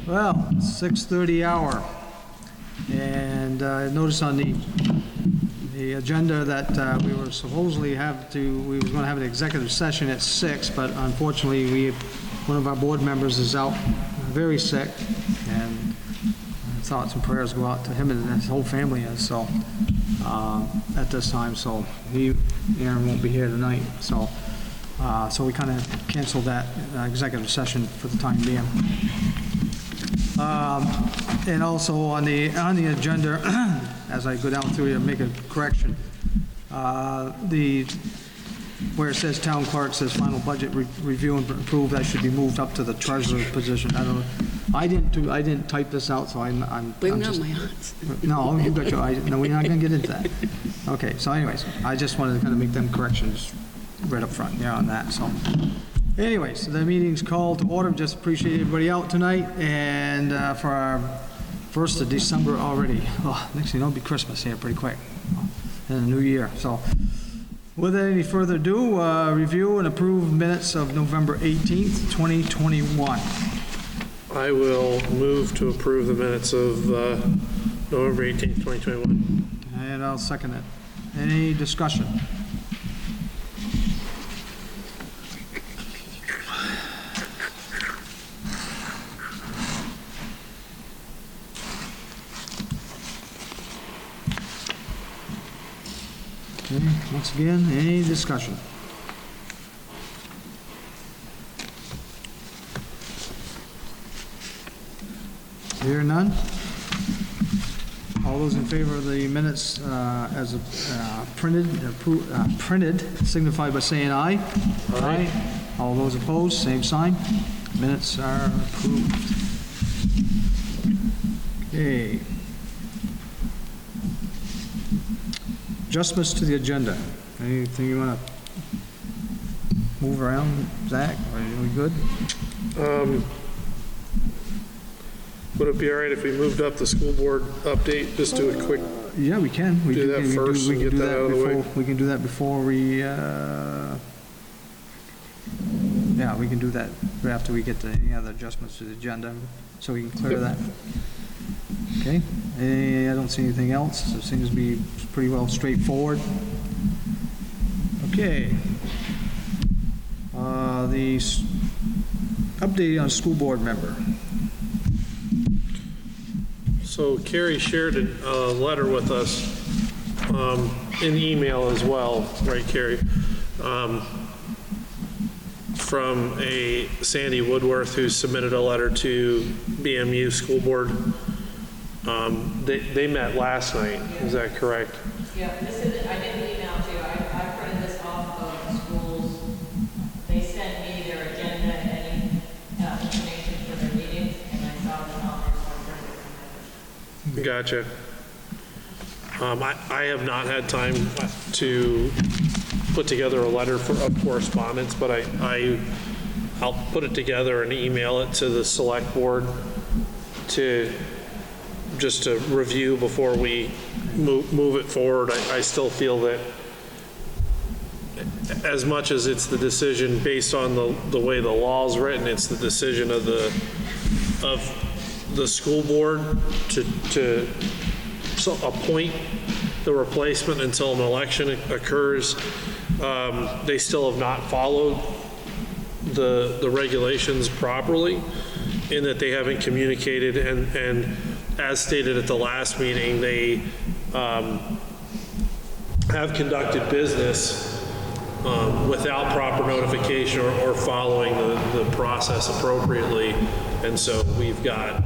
Well, 6:30 hour, and I noticed on the agenda that we were supposedly we were going to have an executive session at 6, but unfortunately one of our board members is out very sick, and thoughts and prayers go out to him and his whole family is, so at this time, so Aaron won't be here tonight, so we kind of canceled that executive session for the time being. And also on the agenda, as I go down through it, make a correction. Where it says town clerk says final budget review and approve, that should be moved up to the treasurer position. I don't know. I didn't type this out, so I'm Blame just, it on my odds. No, you got your. No, we're not gonna get into that. Okay. So, anyways, I just wanted to kind of make them corrections right up front, yeah, on that. So. Anyways, the meeting's called to order. Just appreciate everybody out tonight, and for our 1st of December already. Oh, next thing you know, it'll be Christmas here pretty quick, and a new year. So, without any further ado, review and approve minutes of November 18th, 2021. I will move to approve the minutes of November 18th, 2021. And I'll second it. Any discussion? Okay, once again, any discussion? Hear none? All those in favor of the minutes as printed signify by saying aye. Aye. All those opposed, same sign. Minutes are approved. Okay. Adjustments to the agenda. Anything you want to move around, Zach? Are we good? Would it be all right if we moved up the school board update, just do a quick, Yeah, we can. do that first and get that out of the way? We can do that before we, yeah, we can do that right after we get to any other adjustments to the agenda, so we can clear that. Okay, I don't see anything else. It seems to be pretty well straightforward. Okay. The update on school board member. So Carrie shared a letter with us in email as well, right, Carrie? From a Sandy Woodworth who submitted a letter to BMU school board. They met last night, is that correct? Yeah, I did the email to you. I printed this off of the schools. They sent me their agenda and any information for their meetings, and I saw them on there, so I printed it. Gotcha. I have not had time to put together a letter of correspondence, but I'll put it together and email it to the select board just to review before we move it forward. I still feel that as much as it's the decision based on the way the law is written, it's the decision of the school board to appoint the replacement until an election occurs. They still have not followed the regulations properly, in that they haven't communicated, and as stated at the last meeting, they have conducted business without proper notification or following the process appropriately. And so we've got,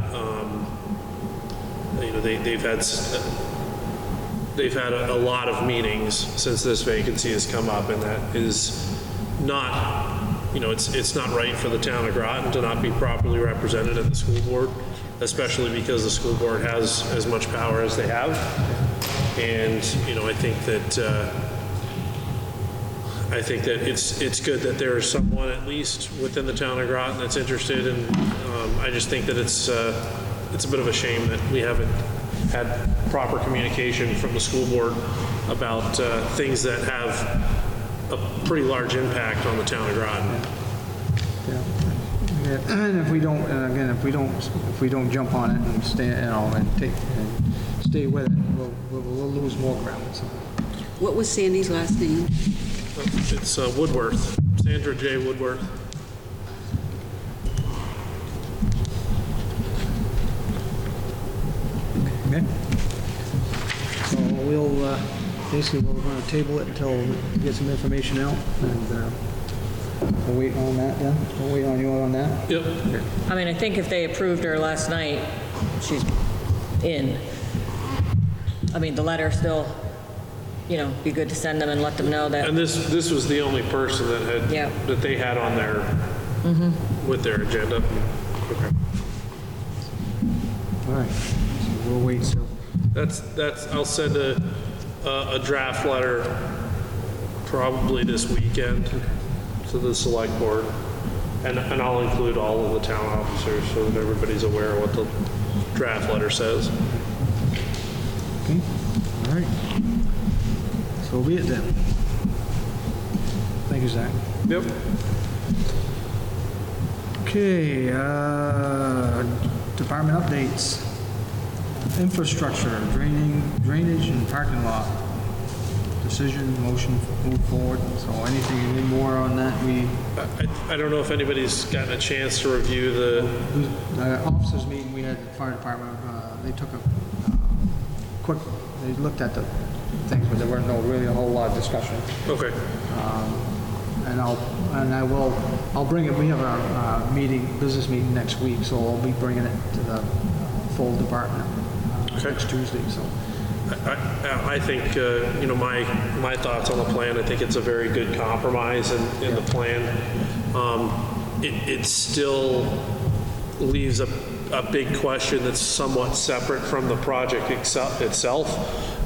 they've had a lot of meetings since this vacancy has come up, and that is not, it's not right for the town of Groton to not be properly represented at the school board, especially because the school board has as much power as they have. And, I think that it's good that there's someone at least within the town of Groton that's interested, and I just think that it's a bit of a shame that we haven't had proper communication from the school board about things that have a pretty large impact on the town of Groton. Yeah, And if we don't, and again, if we don't jump on it and stay, and stay with it, we'll lose more ground, so. What was Sandy's last name? It's Woodworth, Sandra J. Woodworth. Okay. So we'll, basically, we're gonna table it until we get some information out, and, we'll wait on that, then? We'll wait on you on that? Yep. I mean, I think if they approved her last night, she's in. I mean, the letter still, you know, be good to send them and let them know that. And this was the only person that had, Yeah. that they had on their, with their agenda. Okay. All right, so we'll wait, so. That's, I'll send a draft letter probably this weekend to the select board. And I'll include all of the town officers so that everybody's aware of what the draft letter says. Okay, all right. So be it then. Thank you, Zach. Yep. Okay, department updates. Infrastructure, drainage and parking lot. Decision, motion, move forward. So any more on that? I don't know if anybody's gotten a chance to review the, Officers meeting, we had the fire department, they took a quick, they looked at the things, but there weren't really a whole lot of discussion. okay, And I'll bring it, we have our business meeting next week, so I'll be bringing it to the full department next Tuesday, so. I think, you know, my thoughts on the plan, I think it's a very good compromise in the plan. It still leaves a big question that's somewhat separate from the project itself,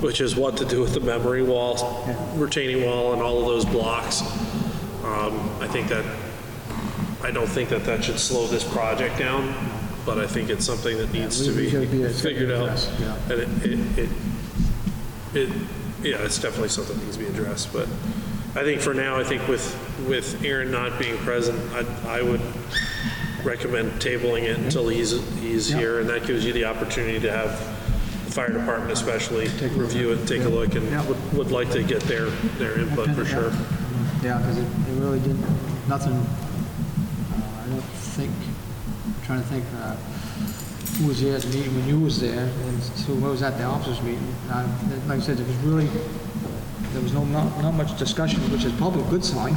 which is what to do with the memory wall, retaining wall, and all of those blocks. I don't think that should slow this project down, but I think it's something that needs to be figured out. And it's definitely something that needs to be addressed. But I think for now, I think with Aaron not being present, I would recommend tabling it until he's here, and that gives you the opportunity to have the fire department especially review it, take a look, and would like to get their input for sure. Yeah, because it really didn't, nothing, I don't think, I'm trying to think who was there at the meeting when you was there, and who was at the officers meeting. Like I said, there was not much discussion, which is probably a good sign.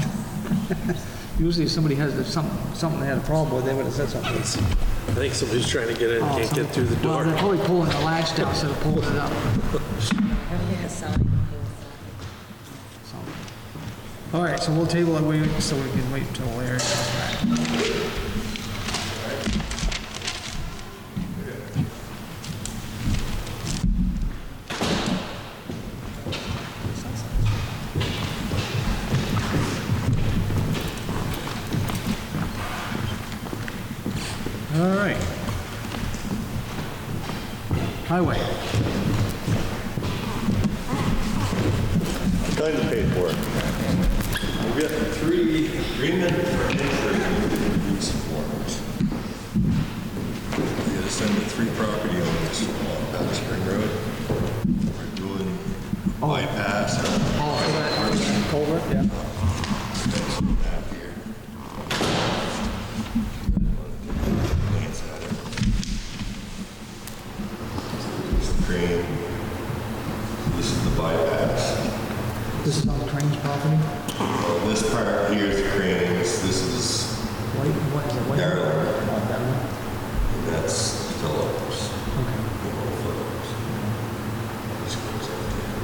Usually if somebody has something they had a problem with, they would have said something. I think somebody's trying to get in, can't get through the door. Well, they're probably pulling the latch down instead of pulling it up. So. All right, so we'll table it so we can wait until Larry comes back. All right. Highway. Kind of paid for it. We've got 3 agreement for insurance forms. We gotta send the 3 property owners on Battle Spring Road. We're doing bypass. For that culvert, yeah. Back here. Glance at it. There's the crane. This is the bypass. This is on the Crane's property? Well, this part here is the cranes. This is What is it? White? Darrell. Oh, Darrell. And that's Phillips. Okay. Phillips. This goes up there.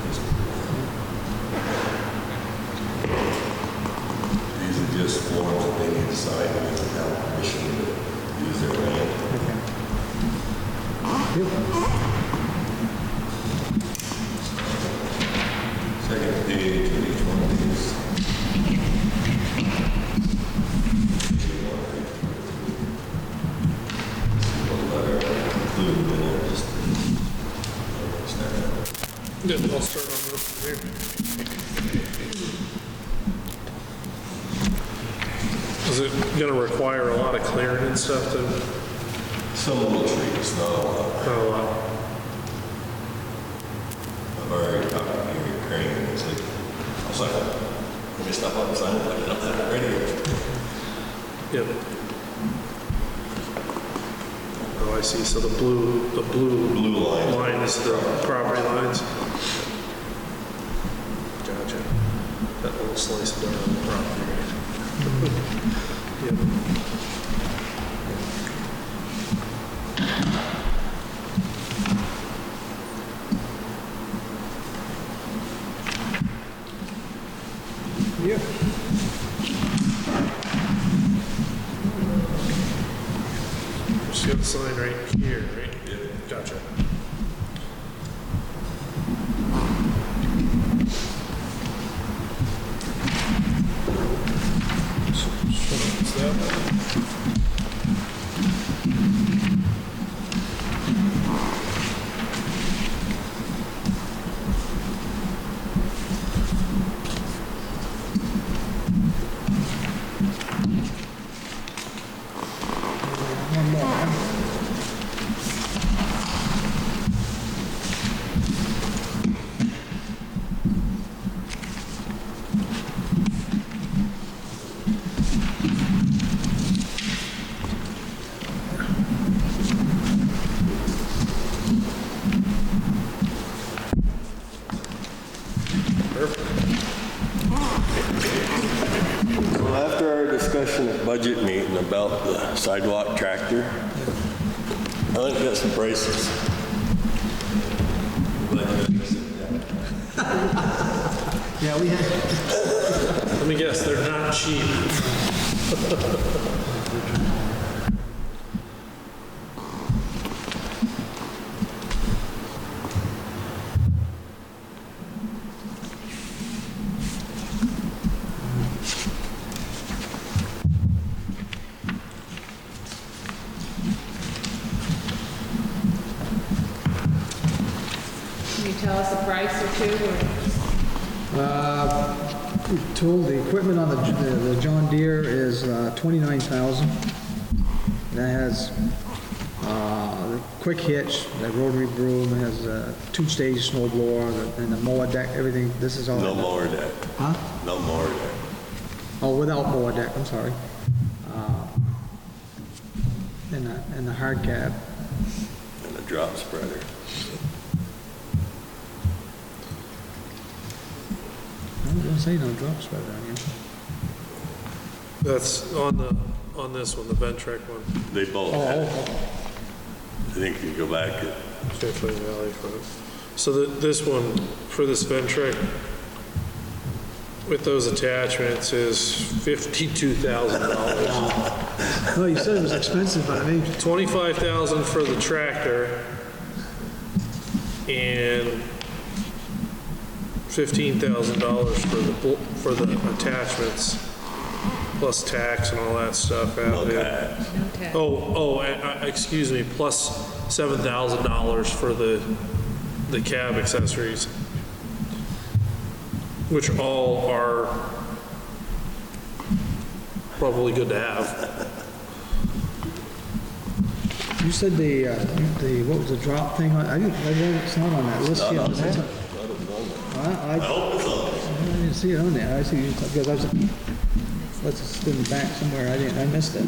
These are just forms that they need to sign to have permission to use their land. Okay. Good. Second page of each one of these. One letter included in there, just Good, I'll start on this here. Is it gonna require a lot of clearing and stuff to, Some little trees, not a lot. not a lot? I've already talked to Gary Crane, and it's like, I was like, let me stop on the sign, like, I don't have it ready yet. Yep. Oh, I see, so the blue Blue line. line is the property lines? Gotcha. That little slice of dirt on the property, right? Yep. Yep. Just got the sign right here, right? Yep. Gotcha. What's that? One more. Well, after our discussion at budget meeting about the sidewalk tractor, I went and got some prices. Yeah, we had, Let me guess, they're not cheap. Can you tell us a price or two? we told the equipment on the John Deere is 29,000. That has the quick hitch, the rotary broom, it has a two-stage snow blower, and the mower deck, everything. This is all. No mower deck. Huh? No mower deck. Oh, without mower deck, I'm sorry. And the hard cab. And a drop spreader. I was gonna say no drop spreader on here. That's on this one, the Ventrek one. They both Oh, had. oh, I think you go back, Champlain Valley for it. So this one, for this Ventrek, with those attachments is $52,000. oh. Well, you said it was expensive, but I mean, $25,000 for the tractor and $15,000 for the attachments, plus tax and all that stuff no added. tax. No tax. Excuse me, plus $7,000 for the cab accessories, which all are probably good to have. you said what was the drop thing? It's not on that list yet. I didn't see it on there. I see, because I was, it's in the back somewhere. I missed it.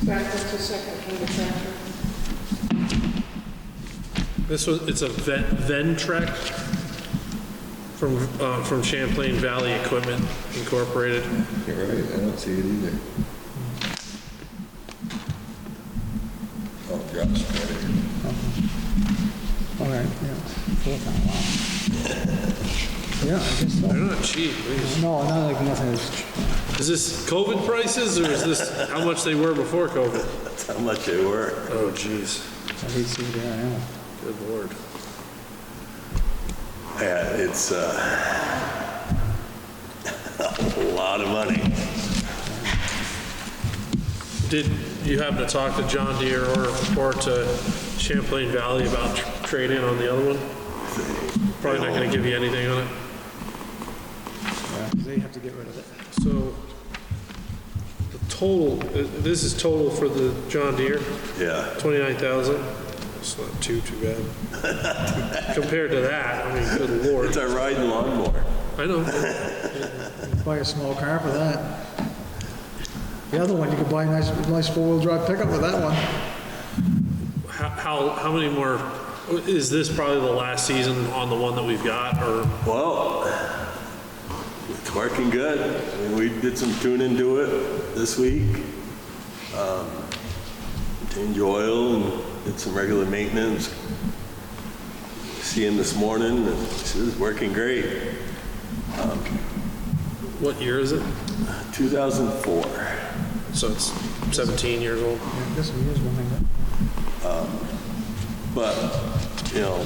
Back up to second for the tractor. It's a Ventrek from Champlain Valley Equipment Incorporated. You're right, I don't see it either. Oh, drop spreader. All right, yeah. Wow. Yeah, I guess so. They're not cheap. Please. No, not like nothing. Is this COVID prices, or is this how much they were before COVID? That's how much they were. Oh, jeez. I hate seeing that. Yeah. Good Lord. Yeah, it's a lot of money. Did you happen to talk to John Deere or to Champlain Valley about trade-in on the other one? probably not gonna give you anything on it. Yeah, they have to get rid of it. So, the total, this is total for the John Deere, Yeah. 29,000. It's not too bad. Compared to that, I mean, good lord. It's a riding lawnmower. I know. Buy a small car for that. The other one, you could buy a nice four-wheel drive pickup with that one. How many more, is this probably the last season on the one that we've got, or? Well, it's working good. I mean, we did some tuning to it this week. Change oil and did some regular maintenance. See him this morning, and this is working great. What year is it? 2004. So it's 17 years old. Yeah, this one is one thing. But, you know,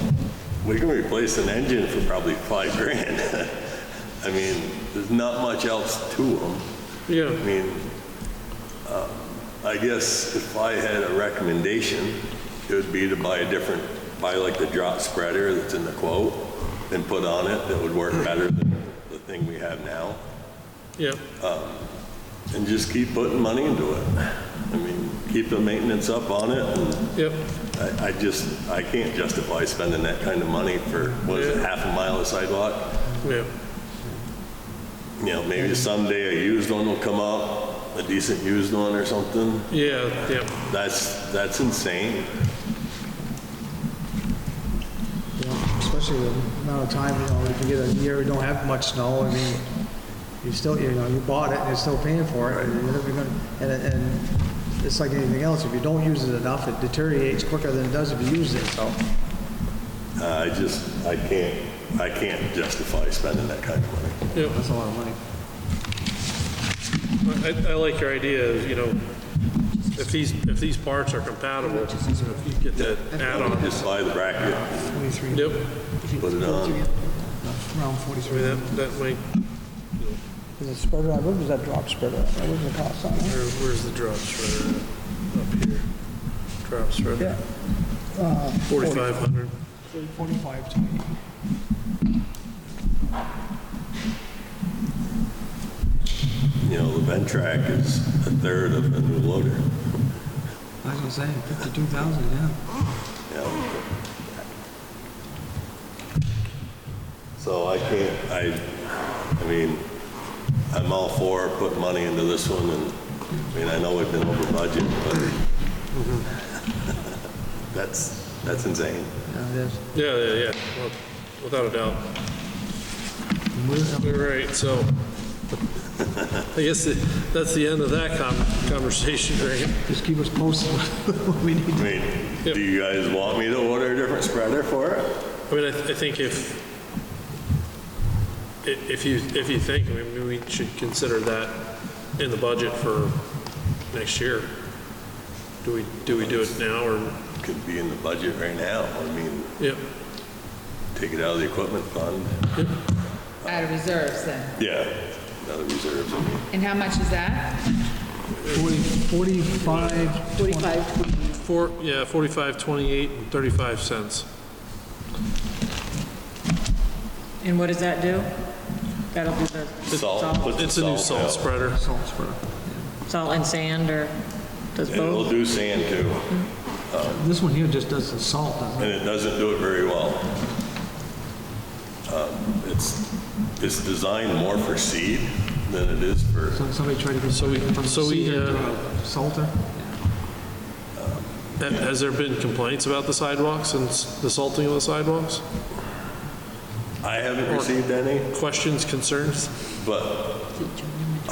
we can replace an engine for probably $5,000. I mean, there's not much else to them. Yeah. I mean, I guess if I had a recommendation, it would be to buy like the drop spreader that's in the quote and put on it that would work better than the thing we have now. Yeah. And just keep putting money into it. I mean, keep the maintenance up on it. And Yep. I can't justify spending that kind of money for, what is it, half a mile of sidewalk? Yeah. You know, maybe someday a used one will come up, a decent used one or something. Yeah. Yeah. That's insane. Yeah, especially the amount of time, you can get a year we don't have much snow. I mean, you still, you bought it and you're still paying for it. And you're never gonna, and it's like anything else. If you don't use it enough, it deteriorates quicker than it does if you use it. So I can't justify spending that kind of money. Yep. that's a lot of money. I like your idea of, if these parts are compatible, if you get that add-on. Just buy the bracket, 43. Yep. put it on. Around I 43. mean, that might, Is it spreader? What was that drop spreader? What was the cost on it? where's the drop spreader at? Up here. Drop spreader. Yeah. 4,500. 45 to me. You know, the Ventrac is a third of a new loader. I was gonna say 52,000. Yeah. You know. So I mean, I'm all for putting money into this one, and I mean, I know we've been over budget, but that's insane. Yeah, it is. Yeah. Well, without a doubt. You're right, so I guess that's the end of that conversation, right? Just keep us posted what we need I to. mean, Yep. do you guys want me to order a different spreader for it? I mean, I think if you think, I mean, we should consider that in the budget for next year. Do we do it now, or? Could be in the budget right now. I mean, Yep. take it out of the equipment fund. Yep. Out of reserves then. Yeah, out of reserves, I mean. And how much is that? 45. 45. 45.28 and 35 cents. And what does that do? That'll do the Salt. Put the It's a new salt out. spreader. Salt spreader. salt and sand, or does And it'll both? do sand too, This one here just does the salt, doesn't and it? it doesn't do it very well. It's designed more for seed than it is for, So somebody tried to get from cedar to a salter. Has there been complaints about the sidewalks and the salting of the sidewalks? I haven't received any, Questions, concerns? but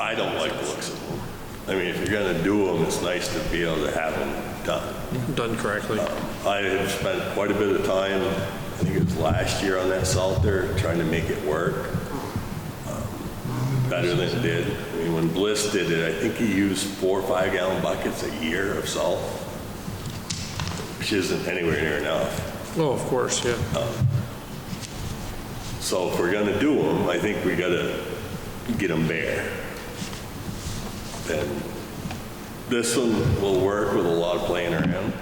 I don't like the looks of them. I mean, if you're gonna do them, it's nice to be able to have them done. Done correctly? I have spent quite a bit of time, I think it was last year, on that salter, trying to make it work better than it did. I mean, when Bliss did it, I think he used 4 or 5 gallon buckets a year of salt, which isn't anywhere near enough. Oh, of course, yeah. So if we're gonna do them, I think we gotta get them bare. And this one will work with a lot of playing around,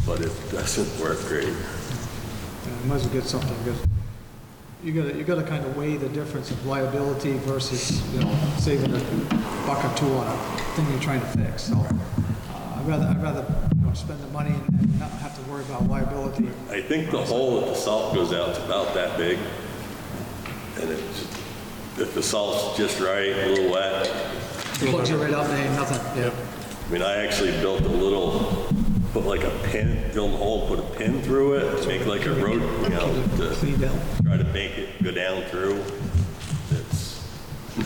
but it doesn't work great. might as well get something, because you gotta kind of weigh the difference of liability versus, saving a buck or two on a thing you're trying to fix, so. I'd rather, spend the money and not have to worry about liability. I think the hole that the salt goes out is about that big. And if the salt's just right, a little wet. Plugs it right out, there ain't nothing, yeah. I mean, I actually built put like a pin, drilled a hole, put a pin through it, to make like a road, to Clean down. try to make it go down through. It's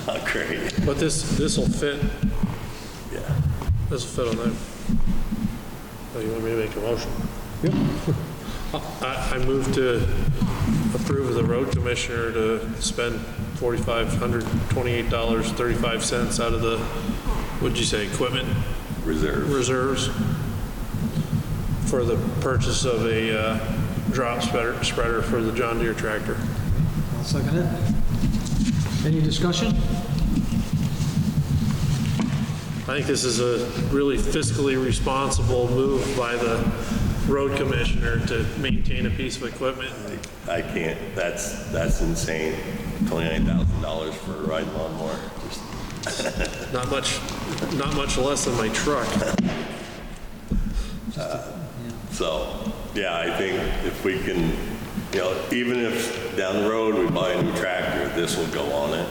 not great. But this will fit, Yeah. this will fit on there. Oh, you want me to make a motion? Yep. I move to approve the road commissioner to spend $4,528.35 out of the, what'd you say, equipment reserves for the purchase of a drop spreader for the John Deere tractor. I'll second it. Any discussion? I think this is a really fiscally responsible move by the road commissioner to maintain a piece of equipment. I can't, that's insane. $29,000 for a ride lawnmower. Not much less than my truck. So, yeah, I think if we can, even if down the road we buy a new tractor, this will go on it.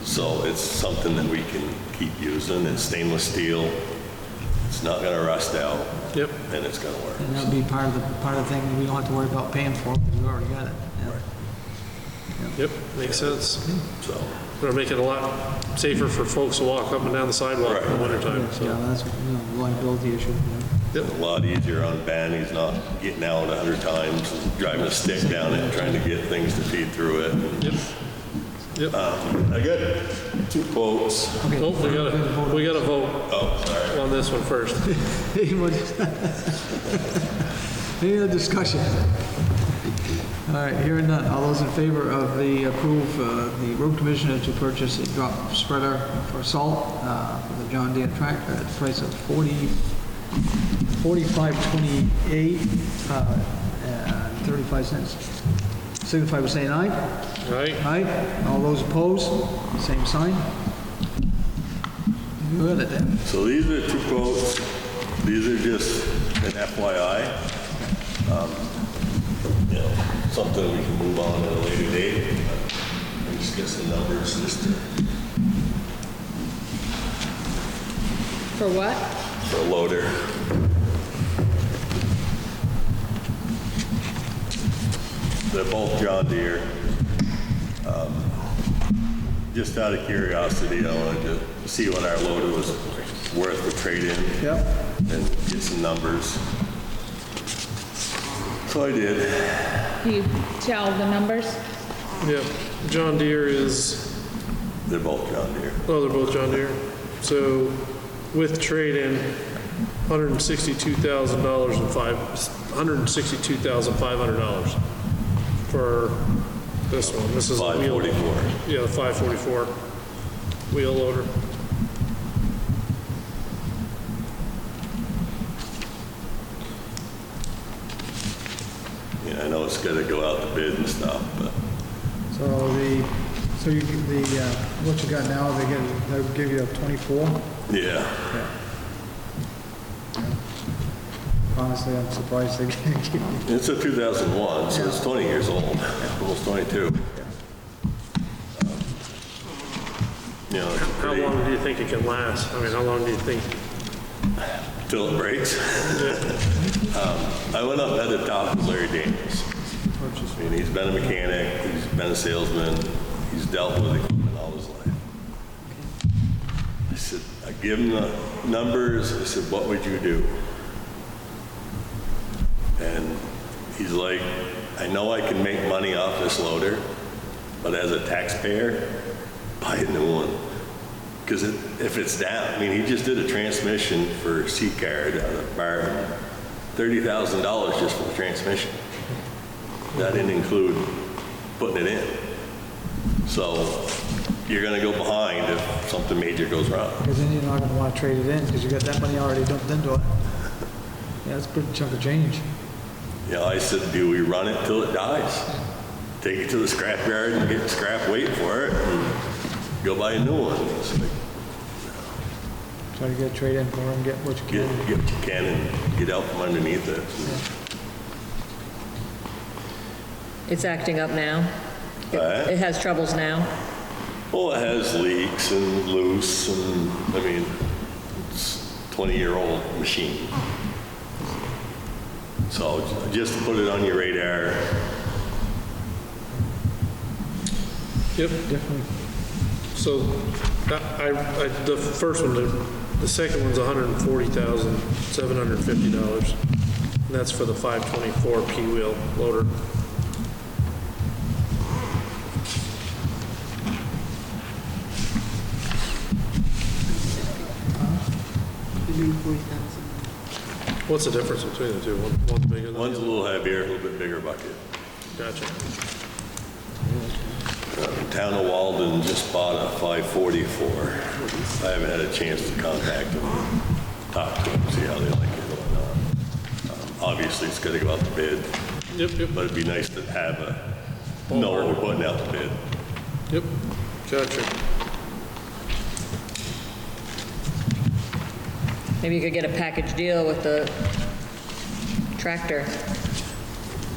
So it's something that we can keep using. It's stainless steel. It's not going to rust out. Yep. And it's going to work. And that'll be part of the thing that we don't have to worry about paying for, because we already got it. Yeah. Yep, makes sense. So, It'll make it a lot safer for folks to walk up and down the sidewalk in the wintertime. Yeah, So. that's a liability issue. Yeah. a lot easier on Ben. He's not getting out 100 times, and driving a stick down it, trying to get things to feed through it. Yep. Yep. I got 2 quotes. Okay. Oh, we got to vote Oh, sorry. on this one first. Any other discussion? All right, hearing none. All those in favor of the approve the road commissioner to purchase a drop spreader for salt for the John Deere tractor at the price of $45.28 and 35 cents. Signify by saying aye. Right? Aye. All those opposed, same sign. You got it then. So these are 2 quotes. These are just an FYI. Something we can move on at a later date. Let me just get some numbers just For what? for a loader. They're both John Deere. Just out of curiosity, I wanted to see what our loader was worth to trade in. Yep. And get some numbers. So I did. Can you tell the numbers? Yeah. John Deere is, They're both John Deere. oh, they're both John Deere. So with trade-in, $162,500 for this one. This is a wheel. 544. Yeah, the 544 wheel loader. Yeah, I know it's got to go out to bid and stuff, but what you got now, they'll give you a 24? yeah. Yeah. Honestly, I'm surprised they can't give you. It's a 2001, so it's 20 years old, almost 22. It's How pretty, long do you think it can last? I mean, how long do you think? till it breaks. I went up at the top with Larry Daniels. I mean, he's been a mechanic, he's been a salesman, he's dealt with equipment all his life. I said, I give him the numbers, I said, what would you do? And he's like, I know I can make money off this loader, but as a taxpayer, buy a new one. Because if it's down, I mean, he just did a transmission for C-Card out of Barton, $30,000 just for the transmission. That didn't include putting it in. So you're going to go behind if something major goes wrong. Because then you're not going to want to trade it in, because you got that money already dumped into it. Yeah, that's a pretty chunk of change. You know, I said, do we run it till it dies? Take it to the scrap yard and get scrap weight for it and go buy a new one. It's like, Try to get a trade in for them, get what you get can. what you can and get out from underneath it. It's acting up now? Right? It has troubles now? Well, it has leaks and loose and, I mean, it's a 20-year-old machine. So just to put it on your radar. Yep. Definitely. So the first one, the second one's $140,750. And that's for the 524 P-wheel loader. What's the difference between the two? One's bigger than the One's a other? little heavier, a little bit bigger bucket. Gotcha. Town of Walden just bought a 544. I haven't had a chance to contact them, talk to them, see how they like it or not. Obviously, it's going to go out to bid, Yep. but it'd be nice to have know what we're putting out to bid. Yep. Gotcha. Maybe you could get a package deal with the tractor.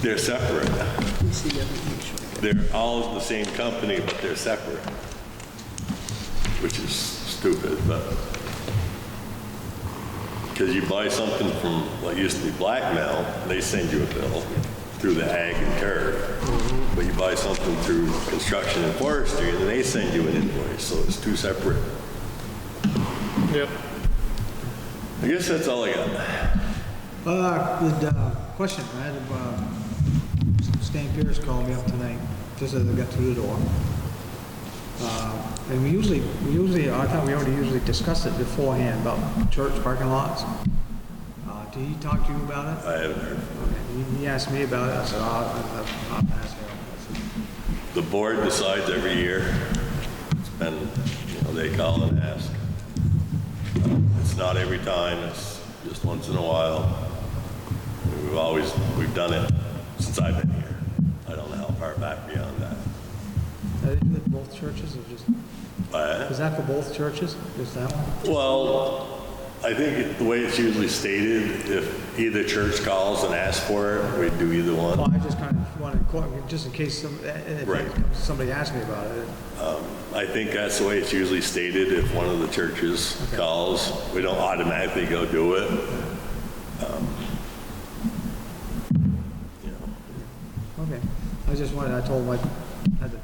They're separate. They're all the same company, but they're separate, which is stupid, but because you buy something from what used to be Blackmail, they send you a bill through the ag and turf, but you buy something through construction and forestry, and then they send you an invoice, so it's two separate. Yep. I guess that's all I got. Good question. I had Stan Pierce called me up tonight, just as I got through the door. And we usually, I thought we already usually discussed it beforehand about church parking lots. Did he talk to you about it? I haven't heard. Okay. He asked me about it. I said, I'll ask him. The board decides every year. It's been, they call and ask. It's not every time, it's just once in a while. We've done it since I've been here. I don't know how far back beyond that. Are they doing both churches or just, is that for both churches? Just that one? Well, I think the way it's usually stated, if either church calls and asks for it, we do either one. Well, I just kind of wanted to, just in case Right. somebody asked me about it. I think that's the way it's usually stated. If one of the churches calls, we don't automatically go do it. Okay. I just wanted, I told him I had to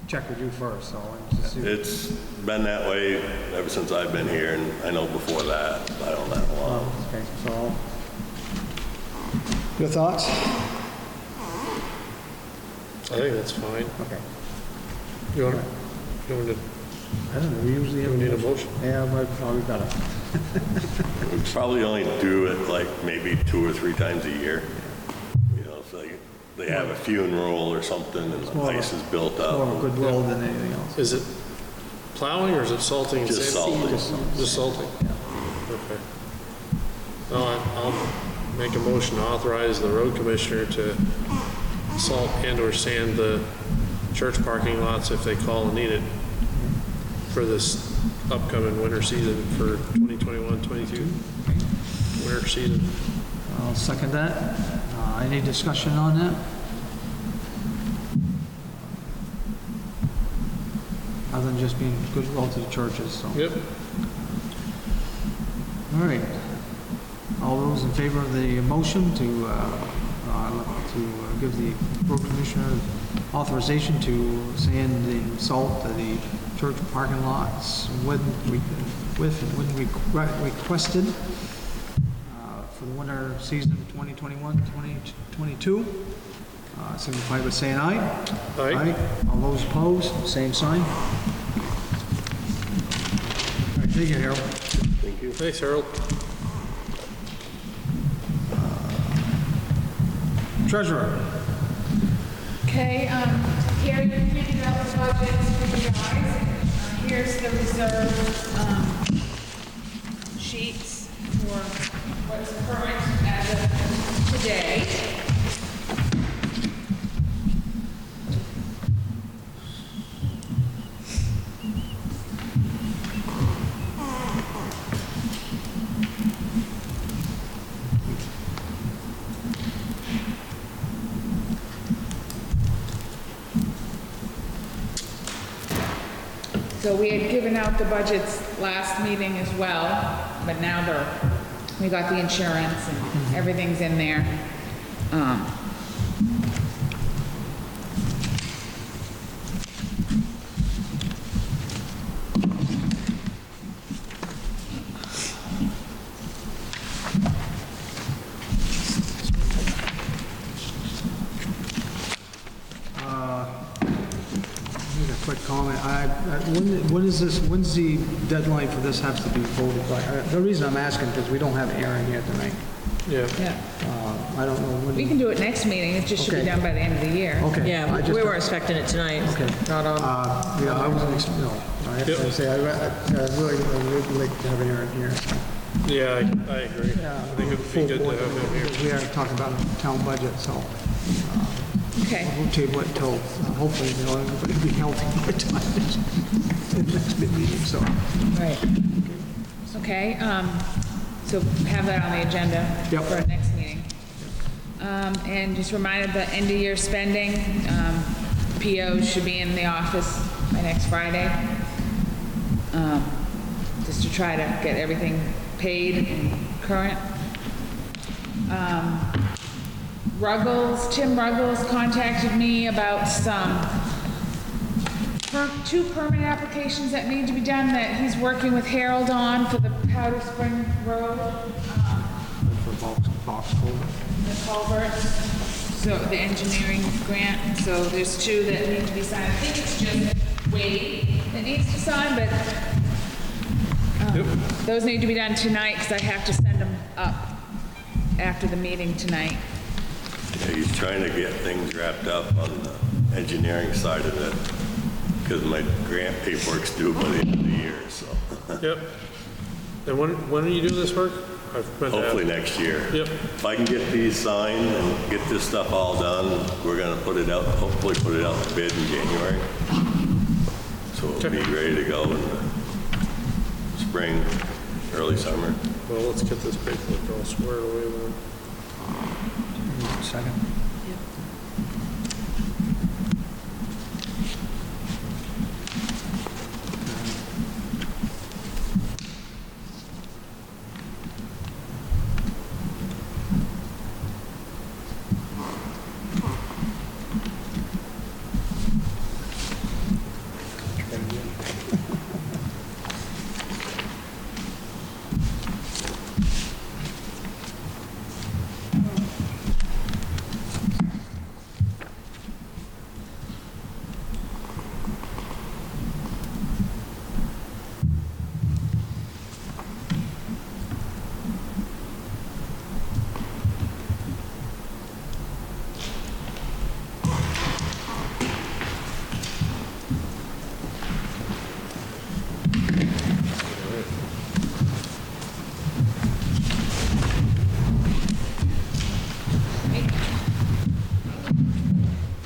check with you first, so I wanted to see. It's been that way ever since I've been here, and I know before that, I don't know how long. Okay, so, your thoughts? I think that's fine. Okay. You want to, I don't know, we usually have. we need a motion? Yeah, but probably better. We probably only do it like maybe 2 or 3 times a year. If they have a funeral or something and the more of a- ice is built More of a up. goodwill than anything else. Is it plowing or is it salting? and Just sanding? salting. Just salting? Okay. I'll make a motion to authorize the road commissioner to salt and or sand the church parking lots if they call and need it for this upcoming winter season for 2021-22 winter season. I'll second that. Any discussion on that? Other than just being goodwill to the churches, so. Yep. All right. All those in favor of the motion to give the road commissioner authorization to sand and salt the church parking lots when requested for the winter season 2021-2022, signify by saying aye. Aye. All those opposed, same sign. All right, thank you, Harold. Thank you. Thanks, Harold. Treasurer. Okay, here you figured out the budget for you guys. Here's the reserve sheets for what's current as of today. So we had given out the budgets last meeting as well, but now we got the insurance and everything's in there. Make a quick comment. When is this, when's the deadline for this has to be voted by? The reason I'm asking, because we don't have Aaron here tonight. Yeah. Yeah, I don't know when. We can do it next meeting, it just should be Okay. done by the end of the year. Okay. yeah, I just- we weren't expecting it tonight. Okay. Not on. Yeah, I wasn't, no, I have to Yep. say, I really would like to have Aaron here. So. Yeah, I agree. I think it'd be good to have him here. We are talking about a town budget, so Okay, we'll table it until, hopefully, everybody will be healthy by the time it's the next big meeting, so. right. Okay, so have that on the agenda Yep. for our next meeting. And just reminded the end of year spending, POs should be in the office by next Friday. Just to try to get everything paid and current. Tim Ruggles contacted me about two permit applications that need to be done that he's working with Harold on for the Powder Spring Road, For box culvert. the culverts, so the engineering grant. So there's two that need to be signed. I think it's just Wade that needs to sign, but those need to be done tonight because I have to send them up after the meeting tonight. Yeah, he's trying to get things wrapped up on the engineering side of it, because my grant paperwork's due by the end of the year, so Yep. And when are you doing this work? I've meant to hopefully ask. next year. Yep. If I can get these signed and get this stuff all done, we're gonna put it out, hopefully put it out to bid in January. So it'll be ready to go in the spring, early summer. Well, let's get this paperwork all squared away then. Second.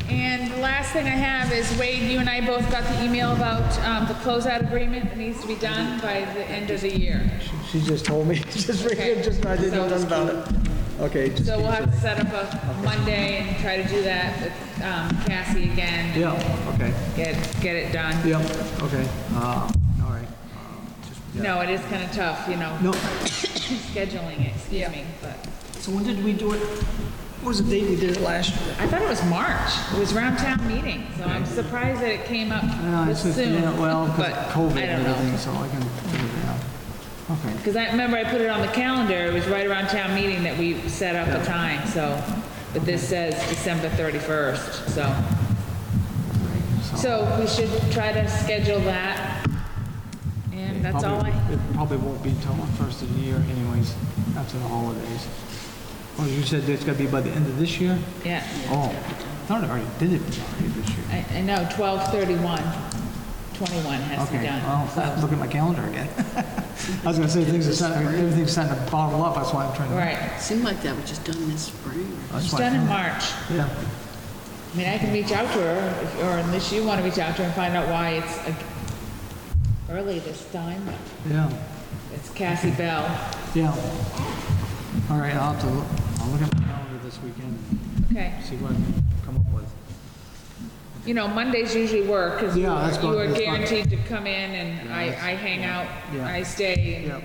And the last thing I have is Wade, you and I both got the email about the closeout agreement that needs to be done by the end of the year. She just told me, just right here, just, I didn't know nothing about it. Okay. just So we'll keep have to set up a Monday and try to do that with Cassie again. Yeah, okay. Get it done. Yeah, okay. All right. No, it is kind of tough, No, scheduling it, excuse me, but so when did we do it? What was the date we did it last year? I thought it was March. It was around town meeting, so I'm surprised that it came up It's this just, soon. yeah, well, because but of COVID I and don't know. everything, so I can figure it out. Okay. Because I remember I put it on the calendar, it was right around town meeting that we set up the time, so, but this says December 31st, so we should try to schedule that. And that's all It probably won't be until the first of the year anyways, after the holidays. Oh, you said it's gotta be by the end of this year? yeah. Oh, I thought I already did it already this year. I know, 12/31, 21 has to be Okay, done. well, so- look at my calendar again. I was gonna say, everything's starting to bottle up, that's why I'm trying to. Right, Seemed like that was just done this spring. That's it's why- done in March. Yeah, I mean, I can reach out to her, or unless you want to reach out to her and find out why it's early this time. yeah, It's Cassie Bell. yeah. All right, I'll have to look, I'll look at my calendar this weekend, Okay, see what I can come up with. You know, Mondays usually work, because you Yeah, that's fine, are that's fine. guaranteed to come in, and I hang out, Yeah. I stay, Yep. and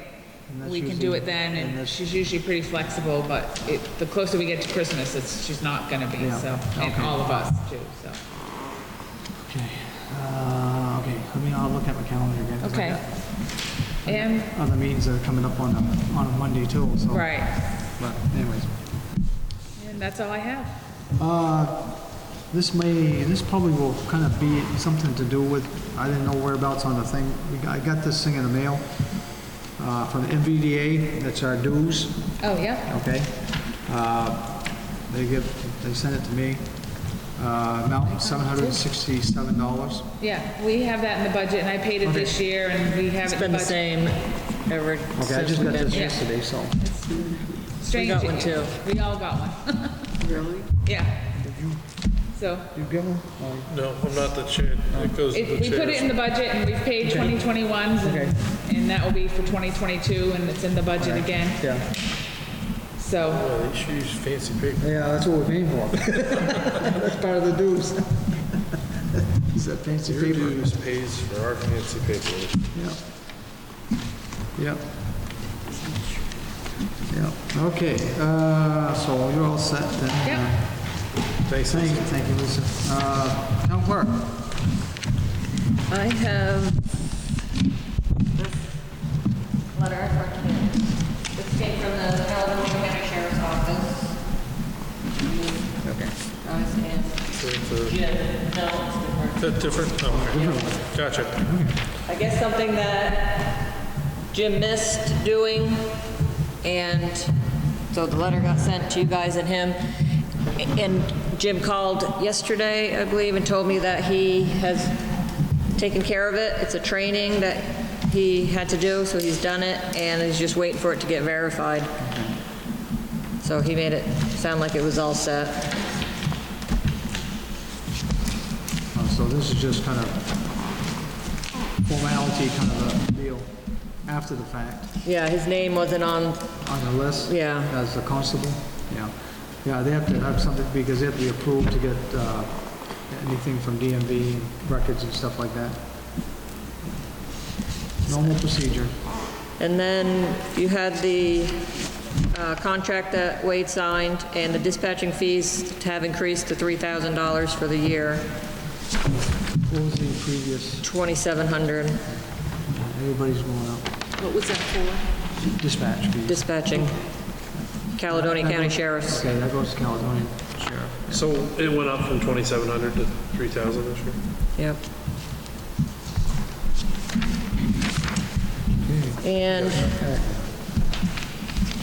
And that's we can do usually- it then, and that's- she's usually pretty flexible, but the closer we get to Christmas, she's not gonna be, Yeah, so, and okay. all of us too, so. Okay, okay, I'll look at my calendar again. 'cause I Okay. got And, Other meetings that are coming up on a Monday too, so. right, But anyways. and that's all I have. This probably will kind of be something to do with, I didn't know whereabouts on the thing. I got this thing in the mail from the MVDA, that's our dues, Oh, yeah? okay? They sent it to me, amount $767. Yeah, we have that in the budget, and I paid it this year, and we have It's it been in the the budget. same ever Okay, I since just we've got been this here. yesterday, so. Strange. got one too. We all got one. Really? Yeah. So, You get one? No, I'm not the chair. It goes to the we put it in chairs. the budget, and we've paid 2021s, Okay. and that will be for 2022, and it's in the budget again, Yeah. so. Oh, they should use fancy paper. Yeah, that's what we're paying for. That's part of the dues. Is that fancy Your paper? dues pays for our fancy paper. Yeah. Yep. Yep, okay, so you're all set then? Yep. Thanks, Thank you, Lisa. Town clerk? I have This letter in front of you. This came from the Caledonia County Sheriff's Office. Okay. Guys, and Jim, no, it's different. Different? Oh, okay. Gotcha. I guess something that Jim missed doing, and so the letter got sent to you guys and him. And Jim called yesterday, I believe, and told me that he has taken care of it. It's a training that he had to do, so he's done it, and he's just waiting for it to get verified. So he made it sound like it was all set. So this is just kind of formality, kind of a deal after the fact, Yeah, his name wasn't on, on the list? Yeah. As a constable? Yeah. Yeah, they have to have something, because they have to be approved to get anything from DMV, and records and stuff like that. Normal procedure. and then you had the contract that Wade signed, and the dispatching fees have increased to $3,000 for the year, What was the previous, $2,700 everybody's going up, What was that for? dispatch fees. dispatching. Caledonia County Sheriff's. Okay, that goes to Caledonia Sheriff. So it went up from 2,700 to 3,000 this year? Yep. And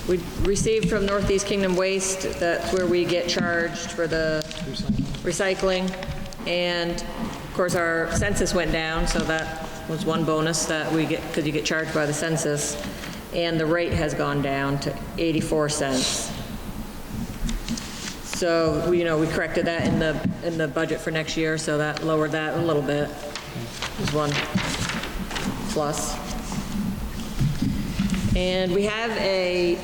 we received from Northeast Kingdom Waste, that's where we get charged for the recycling. And of course, our census went down, so that was one bonus that we get, because you get charged by the census. And the rate has gone down to 84 cents. So, we corrected that in the budget for next year, so that lowered that a little bit. Is one plus. And we have a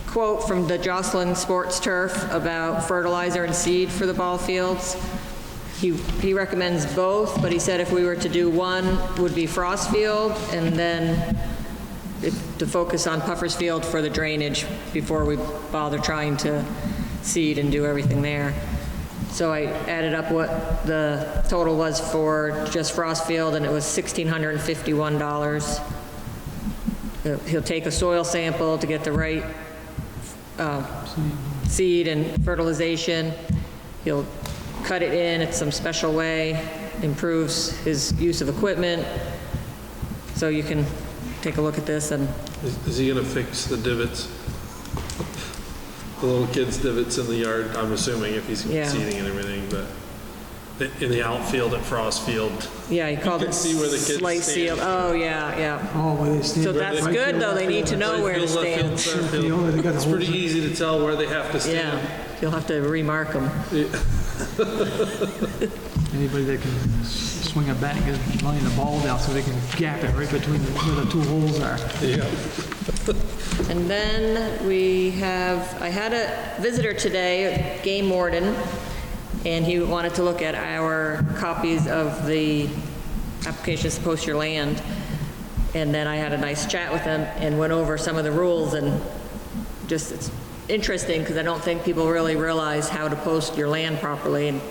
quote from the Jocelyn Sports Turf about fertilizer and seed for the ball fields. He recommends both, but he said if we were to do one, would be Frost Field, and then to focus on Puffer's Field for the drainage before we bother trying to seed and do everything there. So I added up what the total was for just Frost Field, and it was $1,651. He'll take a soil sample to get the right seed and fertilization. He'll cut it in some special way, improves his use of equipment. So you can take a look at this, and Is he gonna fix the divots? The little kids' divots in the yard, I'm assuming, if he's Yeah. seeding and everything, but in the outfield at Frost Field. yeah, he called can it see where the kids slight stand. seal. Oh, yeah. Oh, where they stand. So that's right good, field, though. left They need field. to know where to Right field, left stand. field, center They field. only got the It's whole- pretty easy to tell where they have to Yeah, stand. you'll have to remark them. Anybody that can swing a bat is laying the ball down so they can gap it right between where the two holes are. Yeah. And then I had a visitor today, a game warden, and he wanted to look at our copies of the applications to post your land. And then I had a nice chat with him and went over some of the rules, and just, it's interesting because I don't think people really realize how to post your land properly. And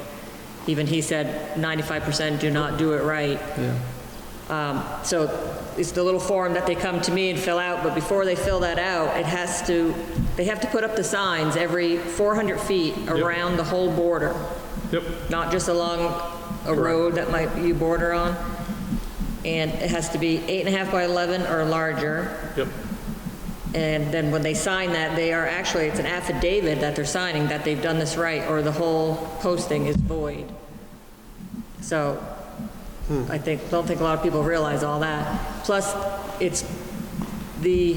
even he said 95% do not do it right. So it's the little form that they come to me and fill out, but before they fill that out, they have to put up the signs every 400 feet around the whole border. Yep. Not just along a road that you border on. And it has to be 8.5 by 11 or larger. Yep. And then when they sign that, it's an affidavit that they're signing that they've done this right, or the whole posting is void. So I don't think a lot of people realize all that. Plus, it's the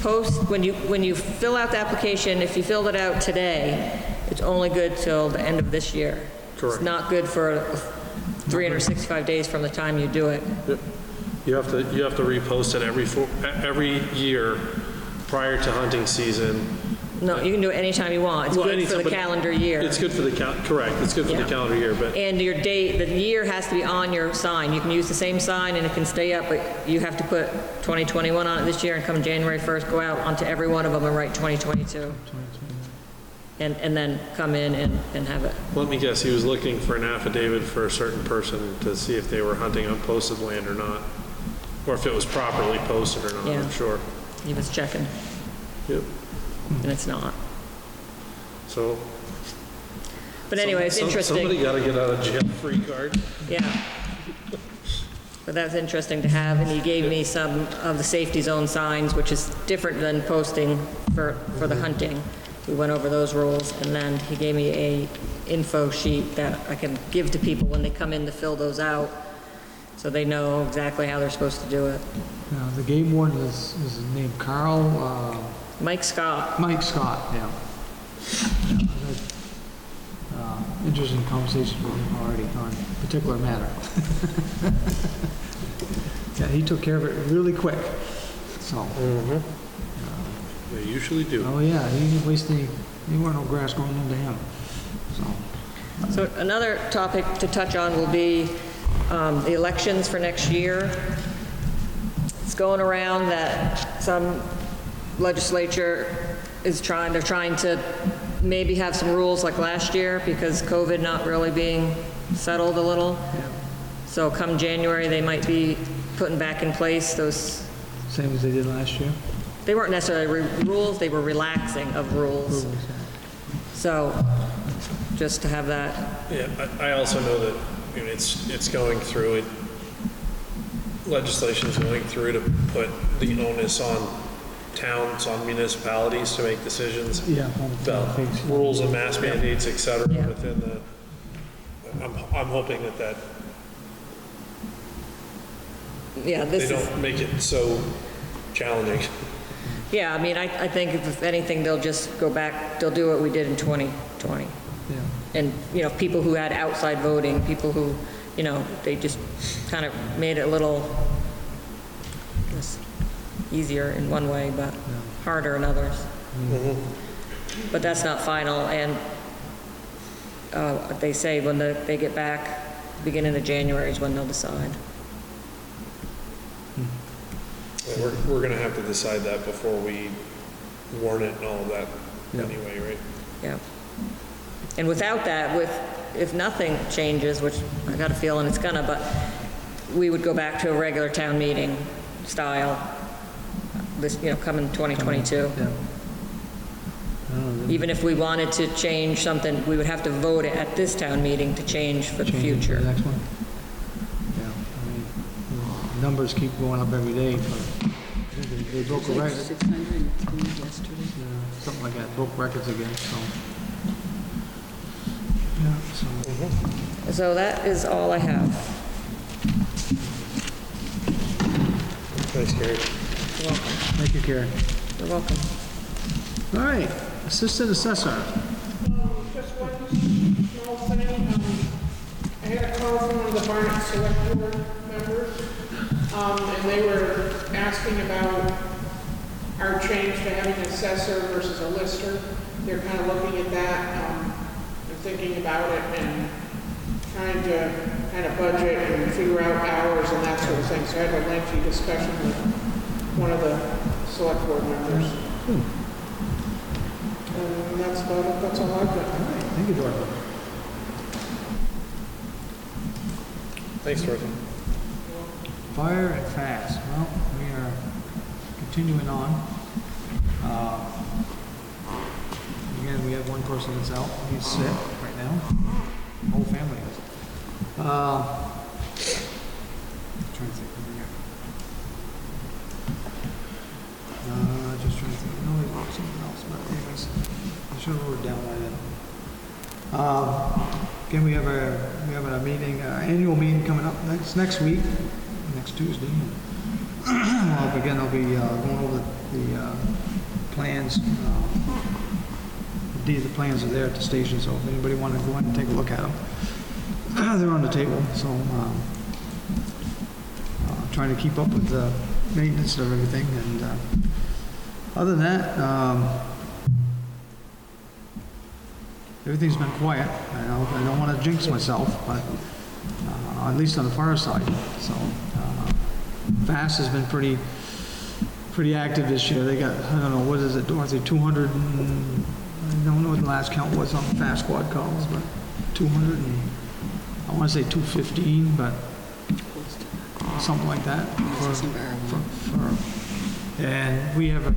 post, when you fill out the application, if you filled it out today, it's only good till the end of this year. Correct. It's not good for 365 days from the time you do it. Yep. You have to repost it every year prior to hunting season. No, you can do it anytime you want. It's Well, good for anytime, the but calendar year. It's good for the correct. It's good for the Yeah. calendar year, but And your date, the year has to be on your sign. You can use the same sign and it can stay up, but you have to put 2021 on it this year, and come January 1st, go out onto every one of them and write 2022. And then come in and have it. let me guess, he was looking for an affidavit for a certain person to see if they were hunting on posted land or not, or if it was properly posted or not. Yeah. I'm sure. He was checking, Yep. and it's not. So. But anyway, it's interesting. Somebody got to get out of jail free card. Yeah. But that's interesting to have, and he gave me some of the safety zone signs, which is different than posting for the hunting. We went over those rules, and then he gave me a info sheet that I can give to people when they come in to fill those out, so they know exactly how they're supposed to do it. The game warden is his name Carl, Mike Scott. Mike Scott, yeah. Interesting conversation with him already on a particular matter. Yeah, he took care of it really quick, so. They usually do. Oh, yeah, he didn't waste there weren't no grass growing under him, so. So another topic to touch on will be the elections for next year. It's going around that some legislature they're trying to maybe have some rules like last year, because COVID not really being settled a little. So come January, they might be putting back in place those. Same as they did last year? They weren't necessarily rules, they were relaxing of rules. So just to have that. Yeah, I also know that it's going through it. Legislation's going through to put the onus on towns, on municipalities to make decisions about rules and mask mandates, et cetera, within the. I'm hoping that Yeah, they this is. don't make it so challenging. Yeah, I mean, I think if anything, they'll just go back, they'll do what we did in 2020. Yeah. And, people who had outside voting, people who, they just kind of made it a little, I guess, easier in one way, but harder in others. But that's not final, and they say when they get back, beginning of January is when they'll decide. Well, we're going to have to decide that before we warn it and all of that anyway, right? Yeah. And without that, if nothing changes, which I got a feeling it's gonna, but we would go back to a regular town meeting style, this, coming 2022. Yeah. Even if we wanted to change something, we would have to vote it at this town meeting to change for the future. The next one? Yeah, numbers keep going up every day, but they broke a record. 603 yesterday. Yeah, something like that, broke records again, so. Yeah, so. So that is all I have. Thanks, Gary. You're welcome. Thank you, Karen. You're welcome. All right, Assistant Assessor. Just one small thing. I had a call from one of the Barnet Select Board members, and they were asking about our change to having an assessor versus a lister. They're kind of looking at that and thinking about it and trying to kind of budget and figure out hours and that sort of thing. So I had a lengthy discussion with one of the select board members. And that's about it, that's all I've got. Thank you, Dorothy. Thanks, Dorothy. Fire and fast. Well, we are continuing on. Again, we have one person that's out. He's sick right now. The whole family is. Trying to think over here. Just trying to think. No, it was something else, but anyways, I should have wrote it down by then. Again, we have a meeting, annual meeting coming up next week, next Tuesday. Again, I'll be going over the plans. The plans are there at the station, so if anybody want to go in and take a look at them, they're on the table. So trying to keep up with the maintenance of everything. And other than that, everything's been quiet. I don't want to jinx myself, but at least on the fire side. So FAST has been pretty active this year. They got, I don't know, what is it, Dorothy, 200 and, I don't know what the last count was on FAST squad calls, but 200 and, I want to say 215, but something like that. And we have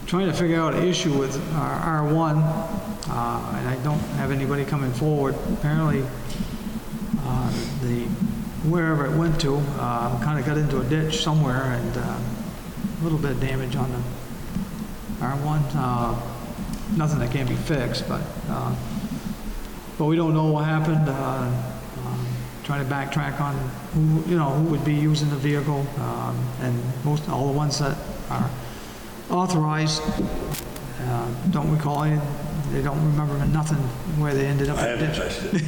trying to figure out an issue with our R1, and I don't have anybody coming forward. Apparently, wherever it went to, kind of got into a ditch somewhere, and a little bit of damage on the R1. Nothing that can't be fixed, but we don't know what happened. Trying to backtrack on who would be using the vehicle, and all the ones that are authorized don't recall any. They don't remember nothing where they ended up. I haven't touched it.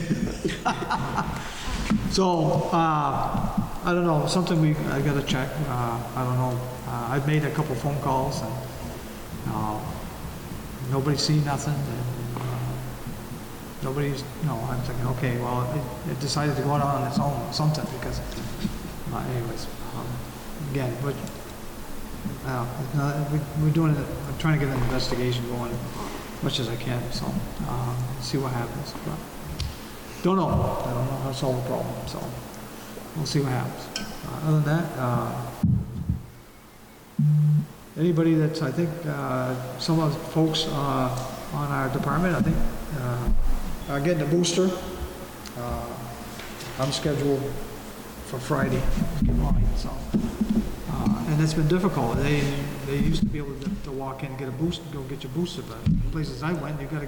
So I don't know. Something I got to check. I don't know. I've made a couple phone calls and nobody's seen nothing. And, nobody's. I'm thinking, okay, well, it decided to go out on its own or something because. Anyways, again, but. We're doing it. I'm trying to get an investigation going as much as I can. So see what happens. But don't know. I don't know how to solve the problem. So we'll see what happens. Other than that, anybody that's I think some of the folks on our department I think are getting a booster. I'm scheduled for Friday to get mine. So. And it's been difficult. They used to be able to walk in and get a boost, go get your booster, but the places I went, you got to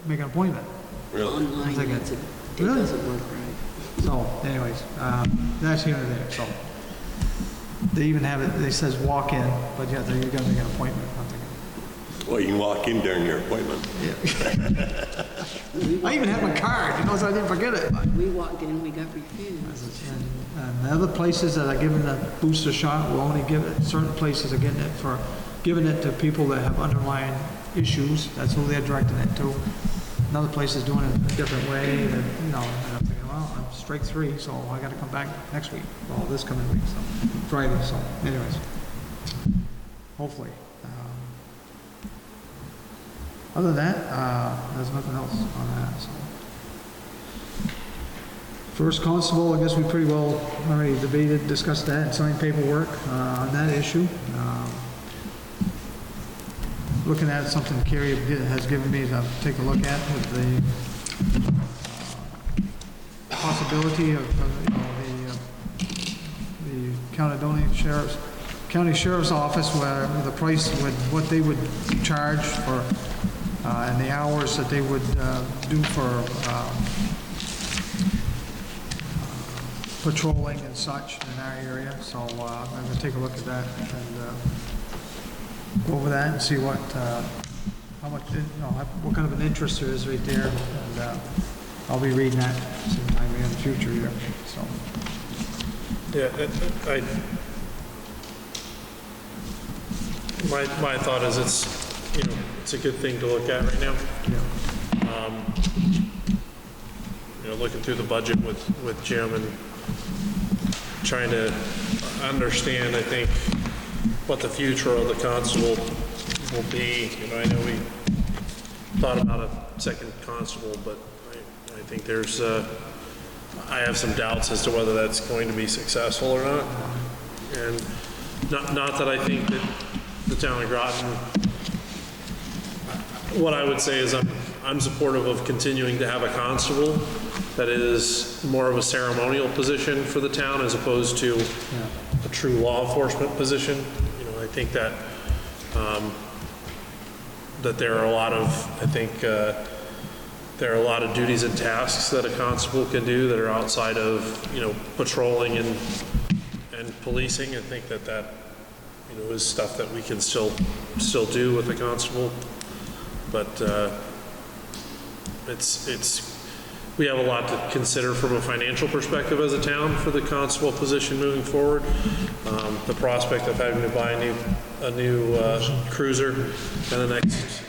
make an appointment. Really? Online, Like it really? doesn't work right. So, anyways, that's here and there. So they even have it. They says walk in, but yeah, you got to make an appointment. I'm thinking, Well, you can walk in during your appointment. yeah. I even had my card, so I didn't forget it. But. We walked in, we got refused. And the other places that are giving the booster shot will only give it, certain places are giving it to people that have underlying issues. That's who they're directing it to. Another place is doing it a different way. And I'm thinking, well, I'm strike three, so I got to come back next week. Well, this coming week, so Friday. So, anyways, hopefully. Other than that, there's nothing else on that. So. First constable, I guess we pretty well already discussed that, and signed paperwork on that issue. Looking at something Carrie has given me to take a look at with the possibility of the county sheriff's office, where the price would what they would charge for and the hours that they would do for. Patrolling and such in our area, so I'm going to take a look at that and go over that and see what how much what kind of an interest there is right there, and I'll be reading that sometime in the future here. So Yeah, my thought is it's a good thing to look at right now. yeah. Looking through the budget with Jim and trying to understand, I think, what the future of the constable will be. I know we thought about a second constable, but I think there's, I have some doubts as to whether that's going to be successful or not. And not that I think that the town of Groton, what I would say is I'm supportive of continuing to have a constable that is more of a ceremonial position for the town as opposed to a true law enforcement position. I think that that there are a lot of, there are a lot of duties and tasks that a constable can do that are outside of, patrolling and policing. I think that is stuff that we can still do with a constable, but we have a lot to consider from a financial perspective as a town for the constable position moving forward. The prospect of having to buy a new cruiser in the next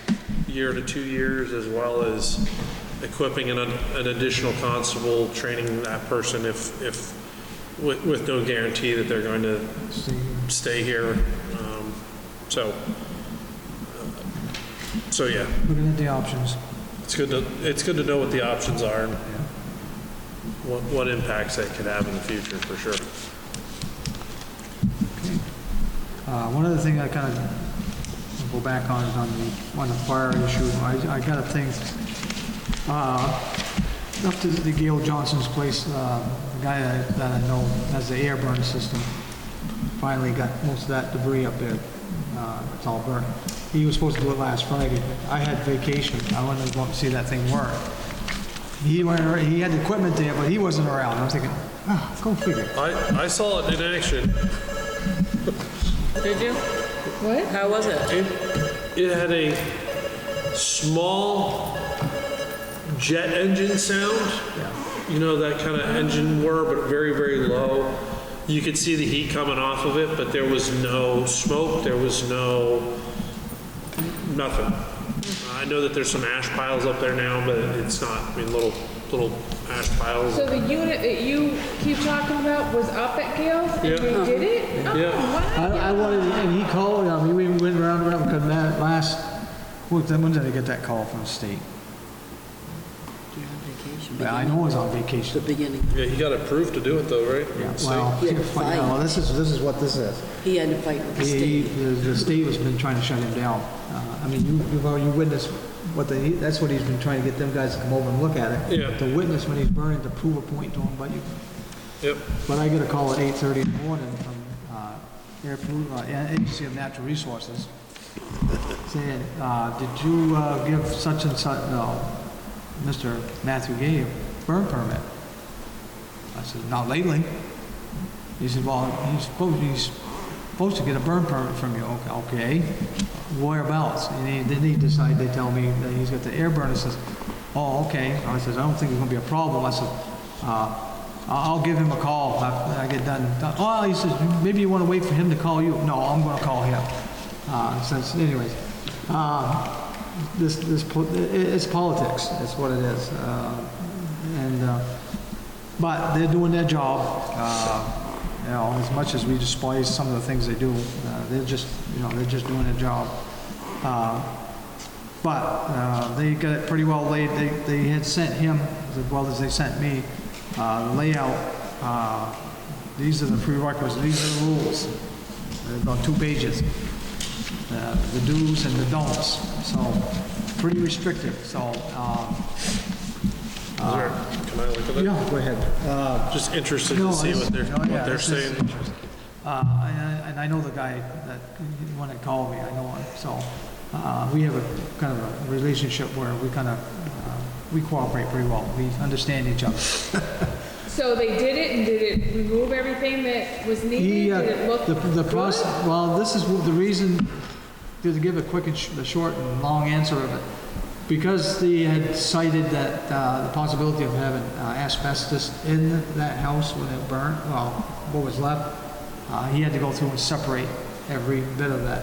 year to 2 years, as well as equipping an additional constable, training that person with no guarantee that they're going to stay here. So yeah. Looking at the options. It's good to know what the options are and what impacts that could have in the future, for sure. Okay. One other thing I kind of go back on is on the fire issue. I got a thing up to the Gail Johnson's place. The guy that I know has the air burn system. Finally got most of that debris up there. It's all burnt. He was supposed to do it last Friday. I had vacation. I wanted to go up and see that thing work. He had the equipment there, but he wasn't around. I was thinking, go figure. I saw it in action. Did you? What? How was it? It had a small jet engine sound. That kind of engine whir, but very, very low. You could see the heat coming off of it, but there was no smoke. There was nothing. I know that there's some ash piles up there now, but it's not, little ash piles. So the unit that you keep talking about was up at Gale's and Yeah. they did it? Oh, Yeah. wow. I wanted, and he called. We went around because when did I get that call from the state? You're on vacation. I know I was on vacation. The beginning. Yeah, he got approved to do it though, right? Yeah, State? well, He had to fight. this is what this is. He had to fight with the state. The state has been trying to shut him down. You witnessed that's what he's been trying to get them guys to come over and look at it. Yeah. To witness when he's burning, to prove a point to him. Yep. But I get a call at 8:30 in the morning from Agency of Natural Resources saying, did you give such and such, Mr. Matthew Gay, a burn permit? I said, not lately. He said, well, he's supposed to get a burn permit from you. Okay. Whereabouts? And then they decide, they tell me that he's got the air burner. Says, oh, okay. I said, I don't think it's going to be a problem. I said, I'll give him a call after I get done. Oh, he says, maybe you want to wait for him to call you. No, I'm going to call him. Anyways, it's politics. That's what it is. But they're doing their job. As much as we despise some of the things they do, they're just doing their job. But they got it pretty well laid. They had sent him, as well as they sent me, the layout. These are the prerequisites. These are the rules. They're about 2 pages. The do's and the don'ts. So pretty restrictive. So. Can I look at it? Yeah, go ahead. Just interested to see what they're saying. And I know the guy that one that called me. I know him. So we have a kind of a relationship where we cooperate pretty well. We understand each other. So they did it, and did it remove everything that was needed? Did it look the process. good? Well, this is the reason to give a quick and the short and long answer of it. Because they had cited that the possibility of having asbestos in that house when it burnt, well, what was left, he had to go through and separate every bit of that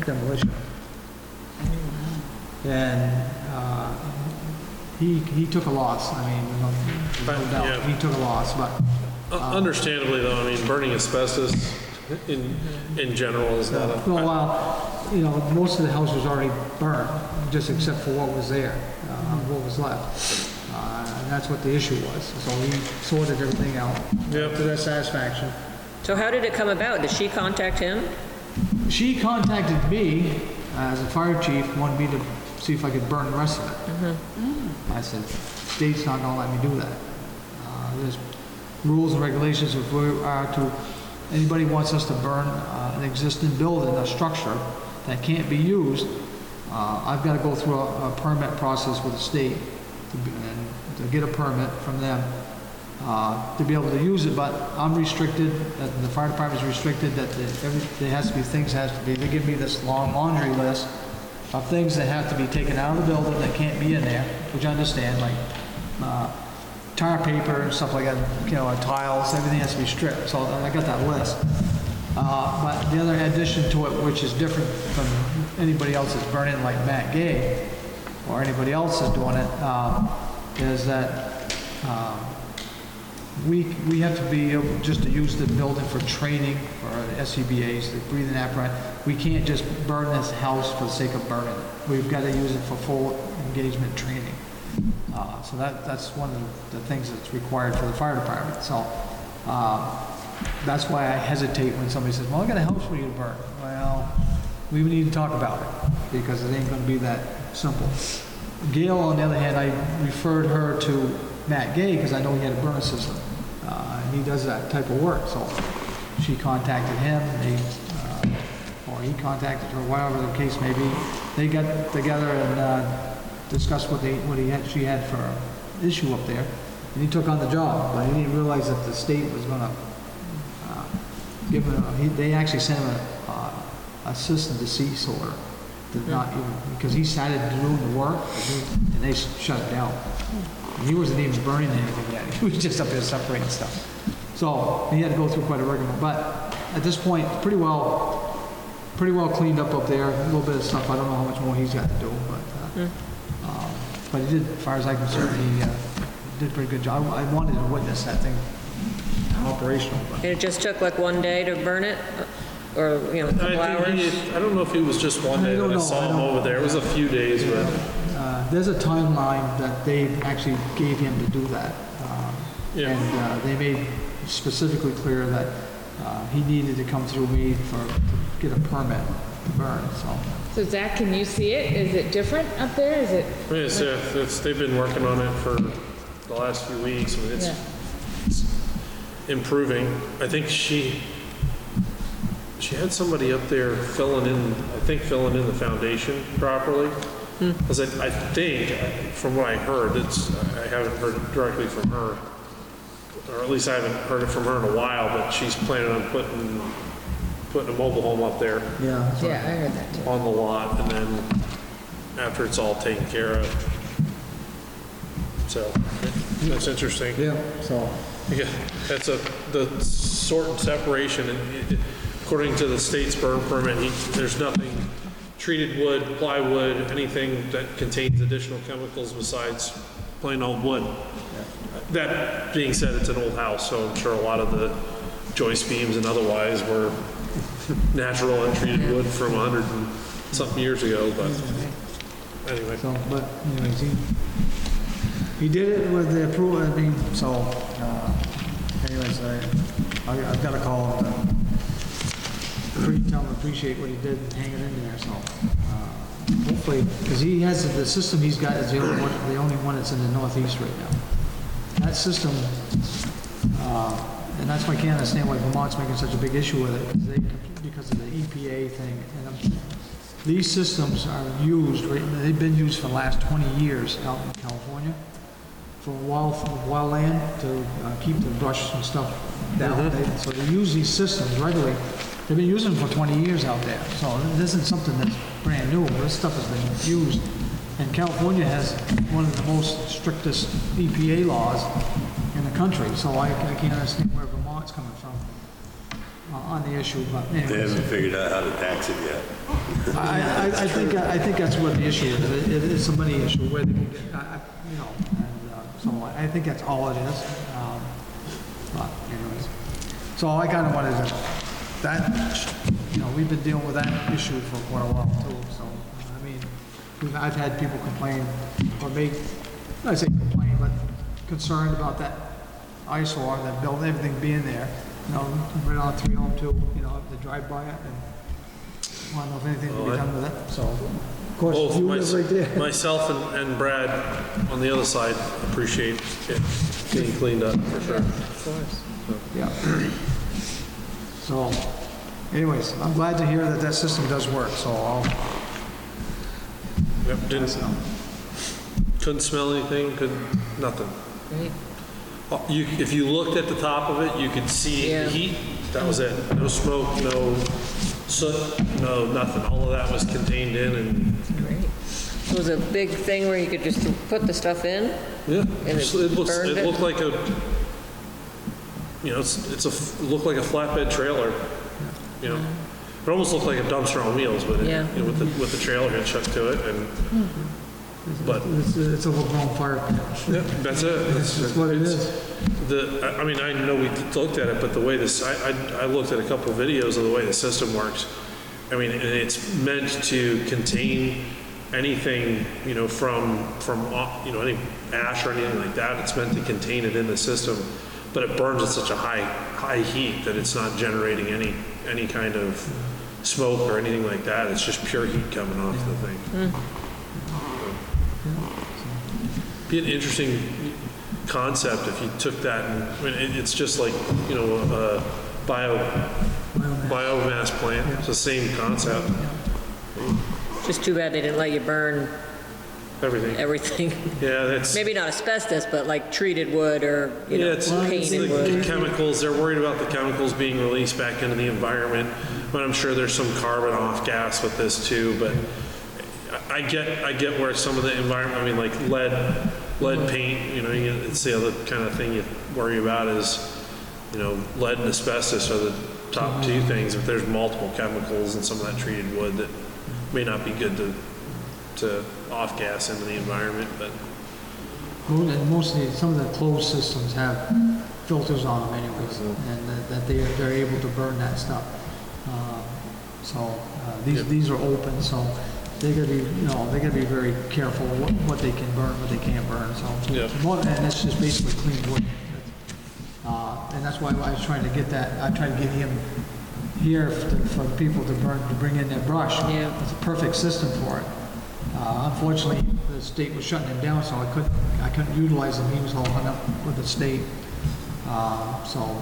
demolition. And he took a loss. I mean, there's no doubt, Yeah. he took a loss, but Understandably, though, I mean, burning asbestos in general is not a... well, you know, most of the house was already burned, just except for what was there, what was left. And that's what the issue was. So he sorted everything out Yep. to their satisfaction. So how did it come about? Did she contact him? She contacted me as a fire chief, wanted me to see if I could burn the rest of it. I said, state's not gonna let me do that. There's rules and regulations if we are to, anybody wants us to burn an existing building, a structure that can't be used, I've gotta go through a permit process with the state to get a permit from them to be able to use it, but I'm restricted, that the fire department's restricted, that there has to be things they give me this long laundry list of things that have to be taken out of the building that can't be in there, which I understand, like tar paper and stuff like that, you know, tiles, everything has to be stripped, so I got that list. But the other addition to it, which is different from anybody else that's burning like Matt Gay, or anybody else that's doing it, is that we have to be able just to use the building for training for the SCBA's, the breathing apparatus. We can't just burn this house for the sake of burning it. We've got to use it for full engagement training. So that's one of the things that's required for the fire department. So that's why I hesitate when somebody says, well, I got a house for you to burn. Well, we need to talk about it because it ain't going to be that simple. Gail, on the other hand, I referred her to Matt Gay because I know he had a burner system. And he does that type of work. So she contacted him, or he contacted her, whatever the case may be. They got together and discussed she had for an issue up there, and he took on the job, but he didn't realize that the state was going to give him. They actually sent him a cease to cease order, not even because he started doing the work, and they shut it down. And he wasn't even burning anything yet; he was just up there separating stuff. So he had to go through quite a rigmarole. But at this point, pretty well cleaned up there. A little bit of stuff. I don't know how much more he's got to do, but he did, as far as I'm concerned, he did a pretty good job. I wanted to witness that thing operational. But. And it just took like one day to burn it? Or, you know, a couple hours? I don't know if it was just one day that I saw him over there. It was a few days, but... There's a timeline that they actually gave him to do that. Yeah. And they made specifically clear that he needed to come through me to get a permit to burn, so... So Zach, can you see it? Is it different up there? Is it? Yes, they've been working on it for the last few weeks. I mean, it's improving. I think she had somebody up there filling in the foundation properly. Because I think, from what I heard, I haven't heard it directly from her, or at least I haven't heard it from her in a while, but she's planning on putting a mobile home up there. Yeah. Yeah, I heard that too. On the lot, and then after it's all taken care of. So, that's interesting. Yeah, so... Yeah, that's the sort and separation, and according to the state's burn permit, there's nothing, treated wood, plywood, anything that contains additional chemicals besides plain old wood. That being said, it's an old house, so I'm sure a lot of the joist beams and otherwise were natural untreated wood from 100 and something years ago, but anyway. So, but anyways, he did it with the approval, I mean, so, anyways, I've got to call him to tell him I appreciate what he did hanging in there, so, hopefully, because he has, the system he's got is the only one that's in the Northeast right now. That system, and that's why I can't understand why Vermont's making such a big issue with it, because of the EPA thing. And these systems are used, they've been used for the last 20 years out in California for wildland to keep the brush and stuff down. So they use these systems regularly. They've been using them for 20 years out there. So this isn't something that's brand new. This stuff has been used. And California has one of the most strictest EPA laws in the country. So I can't understand where Vermont's coming from on the issue. But anyways. They haven't figured out how to tax it yet. I think that's what the issue is. It's a money issue where they can get, you know, and so I think that's all it is. But anyways, so I kind of wanted to, that, you know, we've been dealing with that issue for quite a while too, so, I mean, I've had people complain, or I say complain, but concerned about that eyesore, that building, everything being there, you know, right on 302, you know, to drive by it, and want to know if anything can be done with it, so, of course, Both you live right there. myself and Brad on the other side appreciate it getting cleaned up, for sure. Yeah. So, anyways, I'm glad to hear that that system does work, so I'll, Yep, couldn't smell anything, nothing. Great. If you looked at the top of it, you could see Yeah. the heat, that was it. No smoke, no soot, no nothing. All of that was contained in and, Great. It was a big thing where you could just put the stuff in? yeah, And it it burned it? looked like a, you know, it looked like a flatbed trailer, you know. It almost looked like a dumpster on wheels, but it, Yeah. you know, with the trailer hitch hooked to it and, but it's a overgrown fire pit. yeah, that's it. That's what it is. I mean, I know we looked at it, but the way this, I looked at a couple of videos of the way the system works. I mean, and it's meant to contain anything, you know, from, you know, any ash or anything like that. It's meant to contain it in the system, but it burns at such a high heat that it's not generating any kind of smoke or anything like that. It's just pure heat coming off the thing. Be an interesting concept if you took that and, I mean, it's just like, you know, a biomass plant. It's the same concept, Just too bad they didn't let you burn everything. everything. Yeah, that's, Maybe not asbestos, but like treated wood or, you yeah, know, it's painted the wood. chemicals. They're worried about the chemicals being released back into the environment, but I'm sure there's some carbon off gas with this too, but I get where some of the environment, I mean, like lead paint, you know, it's the other kind of thing you worry about is, you know, lead and asbestos are the top two things. If there's multiple chemicals in some of that treated wood, that may not be good to off gas into the environment, but And mostly, some of the closed systems have filters on them anyways, and that they're able to burn that stuff. These are open, so they gotta be, you know, they gotta be very careful what they can burn, what they can't burn, so. Yeah. And it's just basically clean wood. And that's why I was trying to get that, I tried to get him here for people to bring in their brush. Yeah. It's a perfect system for it. Unfortunately, the state was shutting him down, so I couldn't utilize him. He was all hung up with the state. So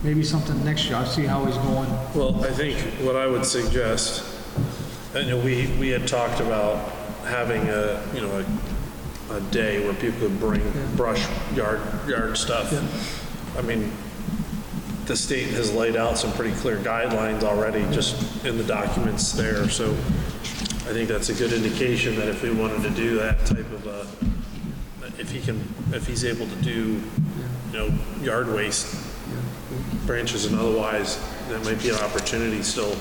maybe something next year. I'll see how he's going. well, I think what I would suggest, and you know, we had talked about having a day where people could bring brush yard stuff. Yeah. I mean, the state has laid out some pretty clear guidelines already just in the documents there, so I think that's a good indication that if we wanted to do that type of if he's able to do, you know, yard waste, branches and otherwise, that might be an opportunity still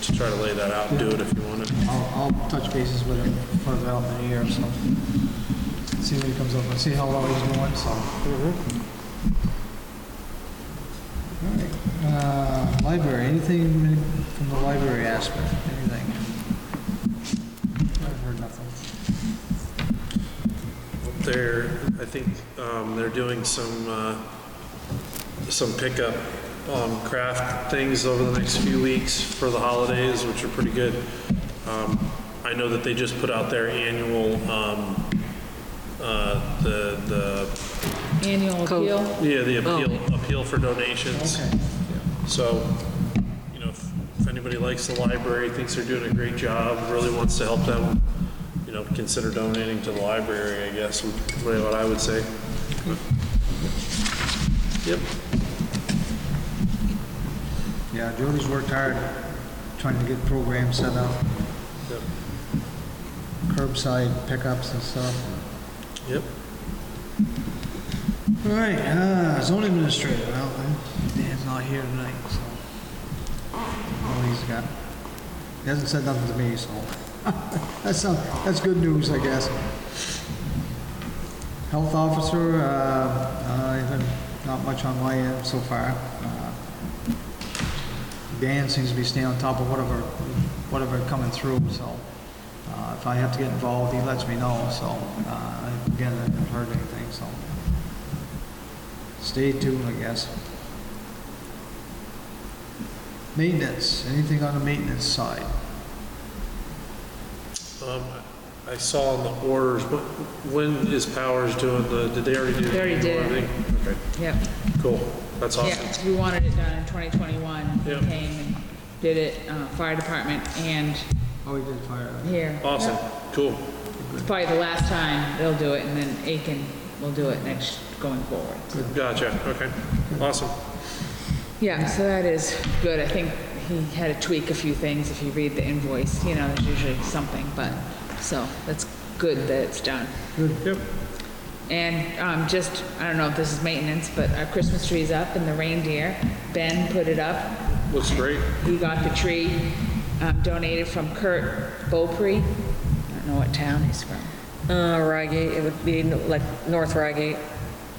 to try to lay that out and do it if you wanted. I'll touch bases with him further out in the year, so see what he comes up with, see how well he's doing, so. All right, library, anything from the library aspect, anything? I've heard nothing. I think they're doing some pickup craft things over the next few weeks for the holidays, which are pretty good. I know that they just put out their annual the Annual appeal. appeal for donations. Okay. So, you know, if anybody likes the library, thinks they're doing a great job, really wants to help them, you know, consider donating to the library, I guess, would be what I would say. Yep. Yeah, Jody's worked hard trying to get programs set up, Yep. curbside pickups and stuff. Yep. All right, zone administrator, well, Dan's not here tonight, so. All he's got. He hasn't said nothing to me, so. That's good news, I guess. Health officer, I haven't, not much on my end so far. Dan seems to be staying on top of whatever coming through, so if I have to get involved, he lets me know, so again, I haven't heard anything, so stay tuned, I guess. Maintenance, anything on the maintenance side? I saw in the orders, but when is Powers doing did they already do? They already did. everything? Okay, Yep. cool. That's awesome. Yeah, we wanted it done in 2021. Yep. We came and did it, fire department and Oh, we did fire. here. Awesome, cool. It's probably the last time they'll do it, and then Aiken will do it next, going forward. Gotcha, okay, awesome. Yeah, so that is good. I think he had to tweak a few things. If you read the invoice, you know, there's usually something, but, so that's good that it's done. Yep, And just, I don't know if this is maintenance, but our Christmas tree's up and the reindeer, Ben put it up. looks great. He got the tree donated from Kurt Beaupre. I don't know what town he's from. Reigate, it would be like North Reigate.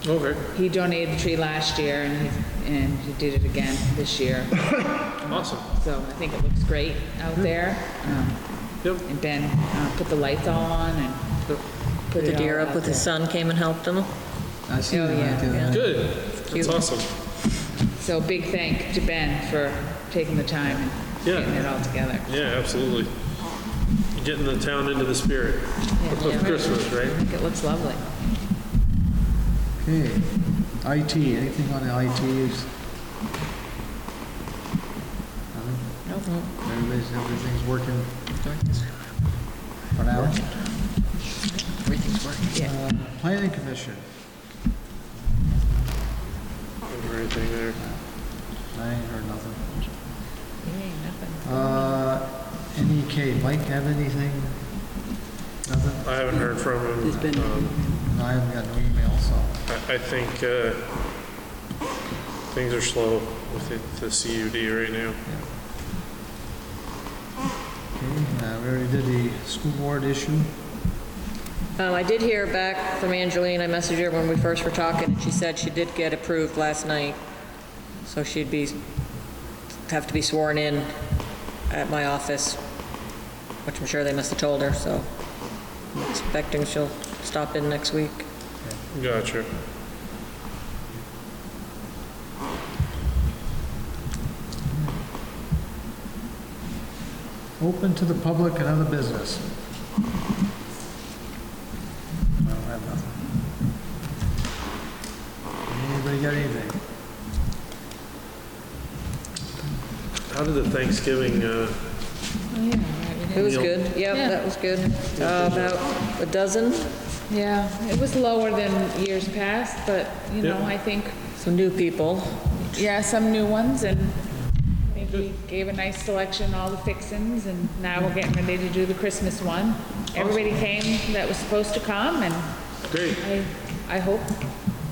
Okay, He donated the tree last year and he did it again this year. awesome. So I think it looks great out there. Yep, And Ben put the lights all on and put The it deer all up with his there. son came and helped him. I see Oh, that, yeah, yeah. good, that's Cute. awesome. So big thank to Ben for taking the time and Yeah. getting it all together. Yeah, absolutely. Getting the town into the spirit of Yeah. Christmas, I right? think it looks lovely. Okay, IT, anything on the ITs? Nothing? Nope. Everything's working for now? Everything's working. Yeah. Planning commission, Or anything there. I ain't heard nothing. Yay, nothing. NEK, Mike have anything? Nothing? I haven't heard from him. There's been- No, I haven't got no email, so. I think things are slow with the CUD right now. Okay, we already did the school board issue. I did hear back from Angeline. I messaged her when we first were talking, and she said she did get approved last night. So she'd have to be sworn in at my office, which I'm sure they must have told her, so I'm expecting she'll stop in next week. Gotcha. Open to the public and other business. I don't have nothing. Anybody got anything? How did the Thanksgiving, Oh, yeah, right, we It did. was Meal. good. Yep, Yeah. that was good. About a dozen, Yeah, it was lower than years past, but, you know, Yeah. I think, some new people. yeah, some new ones, and I think we gave a nice selection, all the fixins, and now we're getting ready to do the Christmas one. Everybody came that was supposed to come, and great, I hope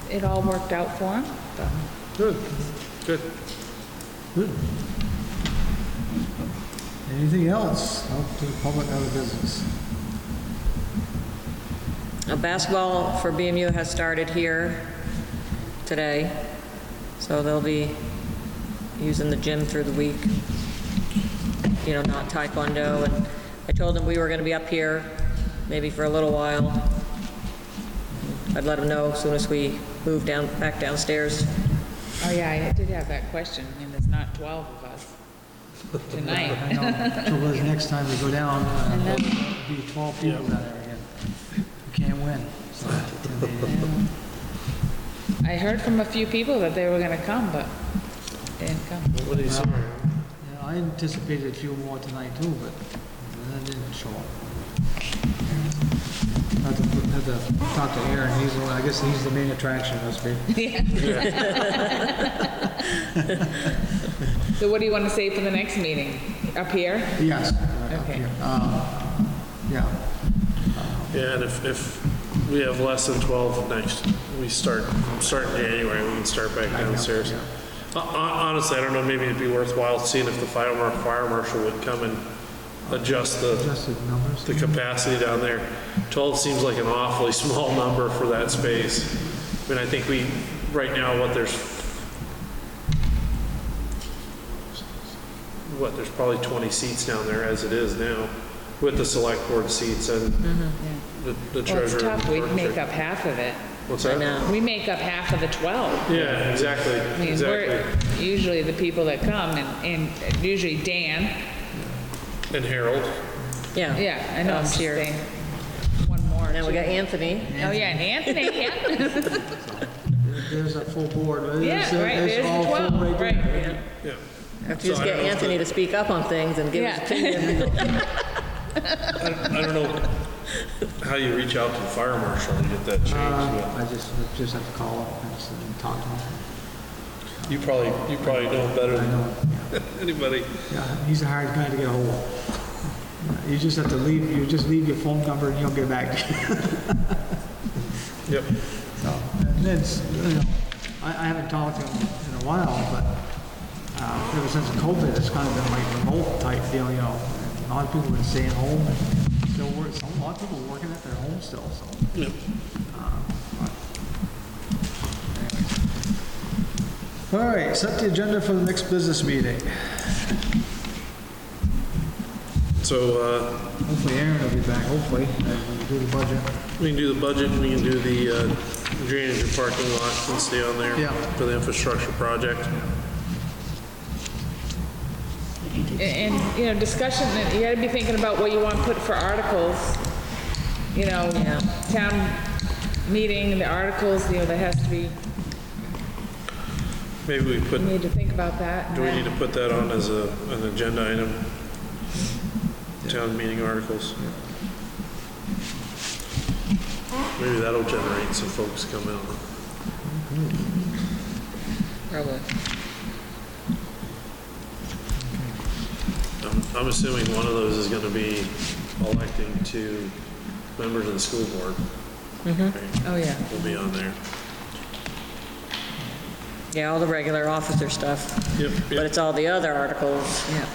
it all worked out for them. good, good. Good. Anything else? Out to the public and other business. Basketball for BMU has started here today, so they'll be using the gym through the week. You know, not taekwondo, and I told them we were gonna be up here maybe for a little while. I'd let them know as soon as we move back downstairs. Oh, yeah, I did have that question. I mean, there's not 12 of us tonight. I know, trouble is next time we go down, know. it'll be 12 people down there again. You can't win. So, I heard from a few people that they were gonna come, but they didn't come. What did he say? yeah, I anticipated a few more tonight too, but that didn't show up. Had to talk to Aaron, he's the one, I guess he's the main attraction, must be. So what do you want to say for the next meeting? Up here? Yes. up Okay. here. Yeah. Yeah, and if we have less than 12 next, we start in January, we can start back downstairs. Honestly, I don't know, maybe it'd be worthwhile seeing if the fire marshal would come and adjust the Adjusted numbers. the capacity down there. 12 seems like an awfully small number for that space. I mean, I think right now, there's probably 20 seats down there as it is now, with the select board seats and the Well, treasurer. it's tough, we and make clerk. up half of it. What's that? We make up half of the 12. Yeah, exactly, I mean, exactly. we're usually the people that come, and usually Dan, And Harold. Yeah. yeah, I know, I'm just Here. saying, one more. Now we got too. Anthony. Oh, yeah, and Anthony, yeah. There's a full board. Yeah, right, there's all the full 12, right. there. Yeah. Have to just So I get don't know if Anthony to speak up on things and give his Yeah. opinion. I don't know how you reach out to the fire marshal and get that changed. I just have to call him and talk to him. But you probably know him better I than know, anybody. yeah, he's a hard guy to get a hold of. You just have to leave your phone number and he'll get back to you. Yep. So, and then, I haven't talked to him in a while, but ever since COVID, it's kind of been like remote type deal, and a lot of people have been staying home and still work. A lot of people working at their home still, so. Yep. All right, set the agenda for the next business meeting. So Hopefully Aaron will be back, hopefully, and we'll do the budget. we can do the budget, we can do the drainage and parking lot and stay on there Yeah. for the infrastructure project. And, discussion, and you gotta be thinking about what you want to put for articles. Yeah. Town meeting, the articles, that has to be, Maybe we we need to think about that. do we need to put that on as an agenda item? Town meeting articles? Maybe that'll generate some folks to come out. Probably. I'm assuming one of those is gonna be electing two members of the school board. Right? Oh, yeah. Will be on there. Yeah, all the regular officer stuff, Yep, but yep. it's all the other articles. Yeah.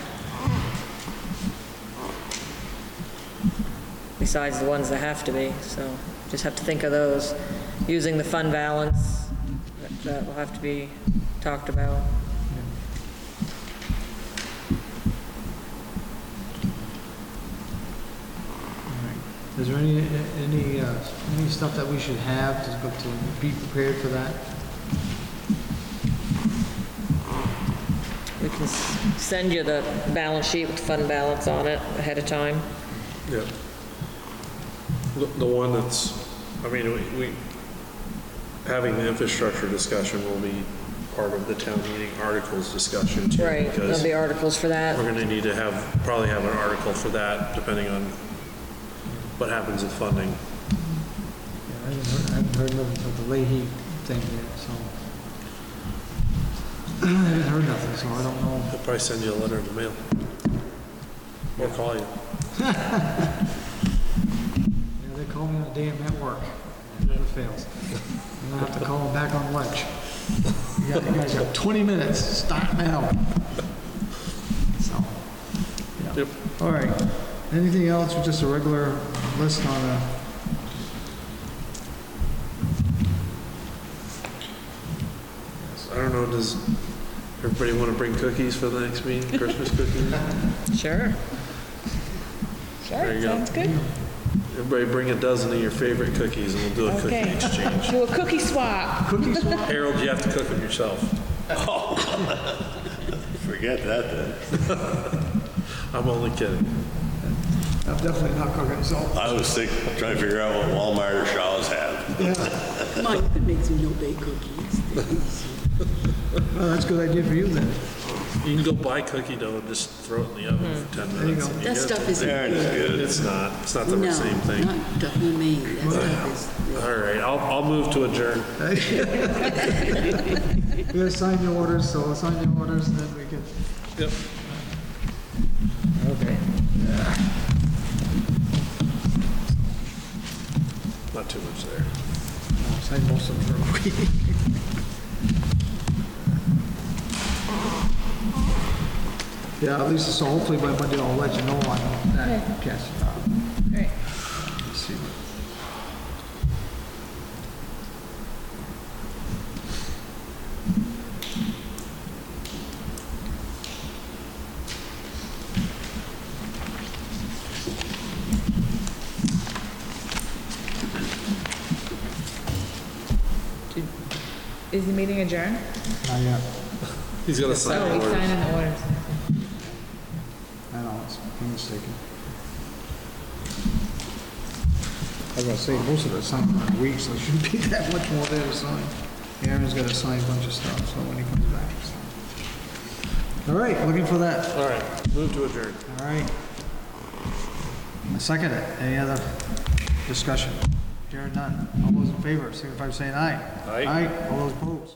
Besides the ones that have to be, so just have to think of those. Using the fund balance, that will have to be talked about. Is there any stuff that we should have to be prepared for that? We can send you the balance sheet with fund balance on it ahead of time. Yep. The one that's, we having the infrastructure discussion will be part of the town meeting articles discussion too. Right, Because there'll be articles for that. we're gonna need to probably have an article for that, depending on what happens with funding. Yeah, I haven't heard nothing of the Leahy thing yet, so. I haven't heard nothing, so I don't know. I'll probably send you a letter in the mail. Or call you. Yeah, they call me on a day I'm at work. It never fails. And I have to call them back on lunch. You guys got 20 minutes, start now. So, yeah. Yep. All right. Anything else or just a regular list on a? I don't know, does everybody want to bring cookies for the next meeting, Christmas cookies? Sure. There you Sure, go. sounds good. Everybody bring a dozen of your favorite cookies and we'll do a cookie Okay. exchange. Do a cookie swap. Cookie swap? Harold, you have to cook them yourself. Forget that then. I'm only kidding. I'm definitely not cooking, so. I was trying to figure out what Walmart or Shaw's have. Mike makes me no-bake cookies. Well, that's a good idea for you then. You can go buy cookie dough and just throw it in the oven for 10 There you minutes. go. and That you're stuff good. isn't Darn, it's good. good. It's not the No, same thing. not Dublin, Maine. That stuff is. All right, I'll move to adjourn. We gotta sign the orders, so I'll sign the orders and then we can. Yep. Okay. Not too much there. I'll sign most of them for a week. Yeah, at least, so hopefully by Monday I'll let you know on that, Okay. Cass. Great. Let's see. Is the meeting adjourned? Not yet. He's got to sign Oh, the he's orders. signing the orders. I know, I'm mistaken. I was gonna say, most of it's signed in a week, so it shouldn't be that much more there to sign. Aaron's gotta sign a bunch of stuff, so when he comes back. So. All right, looking for that. All right, move to adjourn. All right. I second it. Any other discussion? Hearing none. All those in favor, signify by saying aye. Aye. Aye. All those opposed?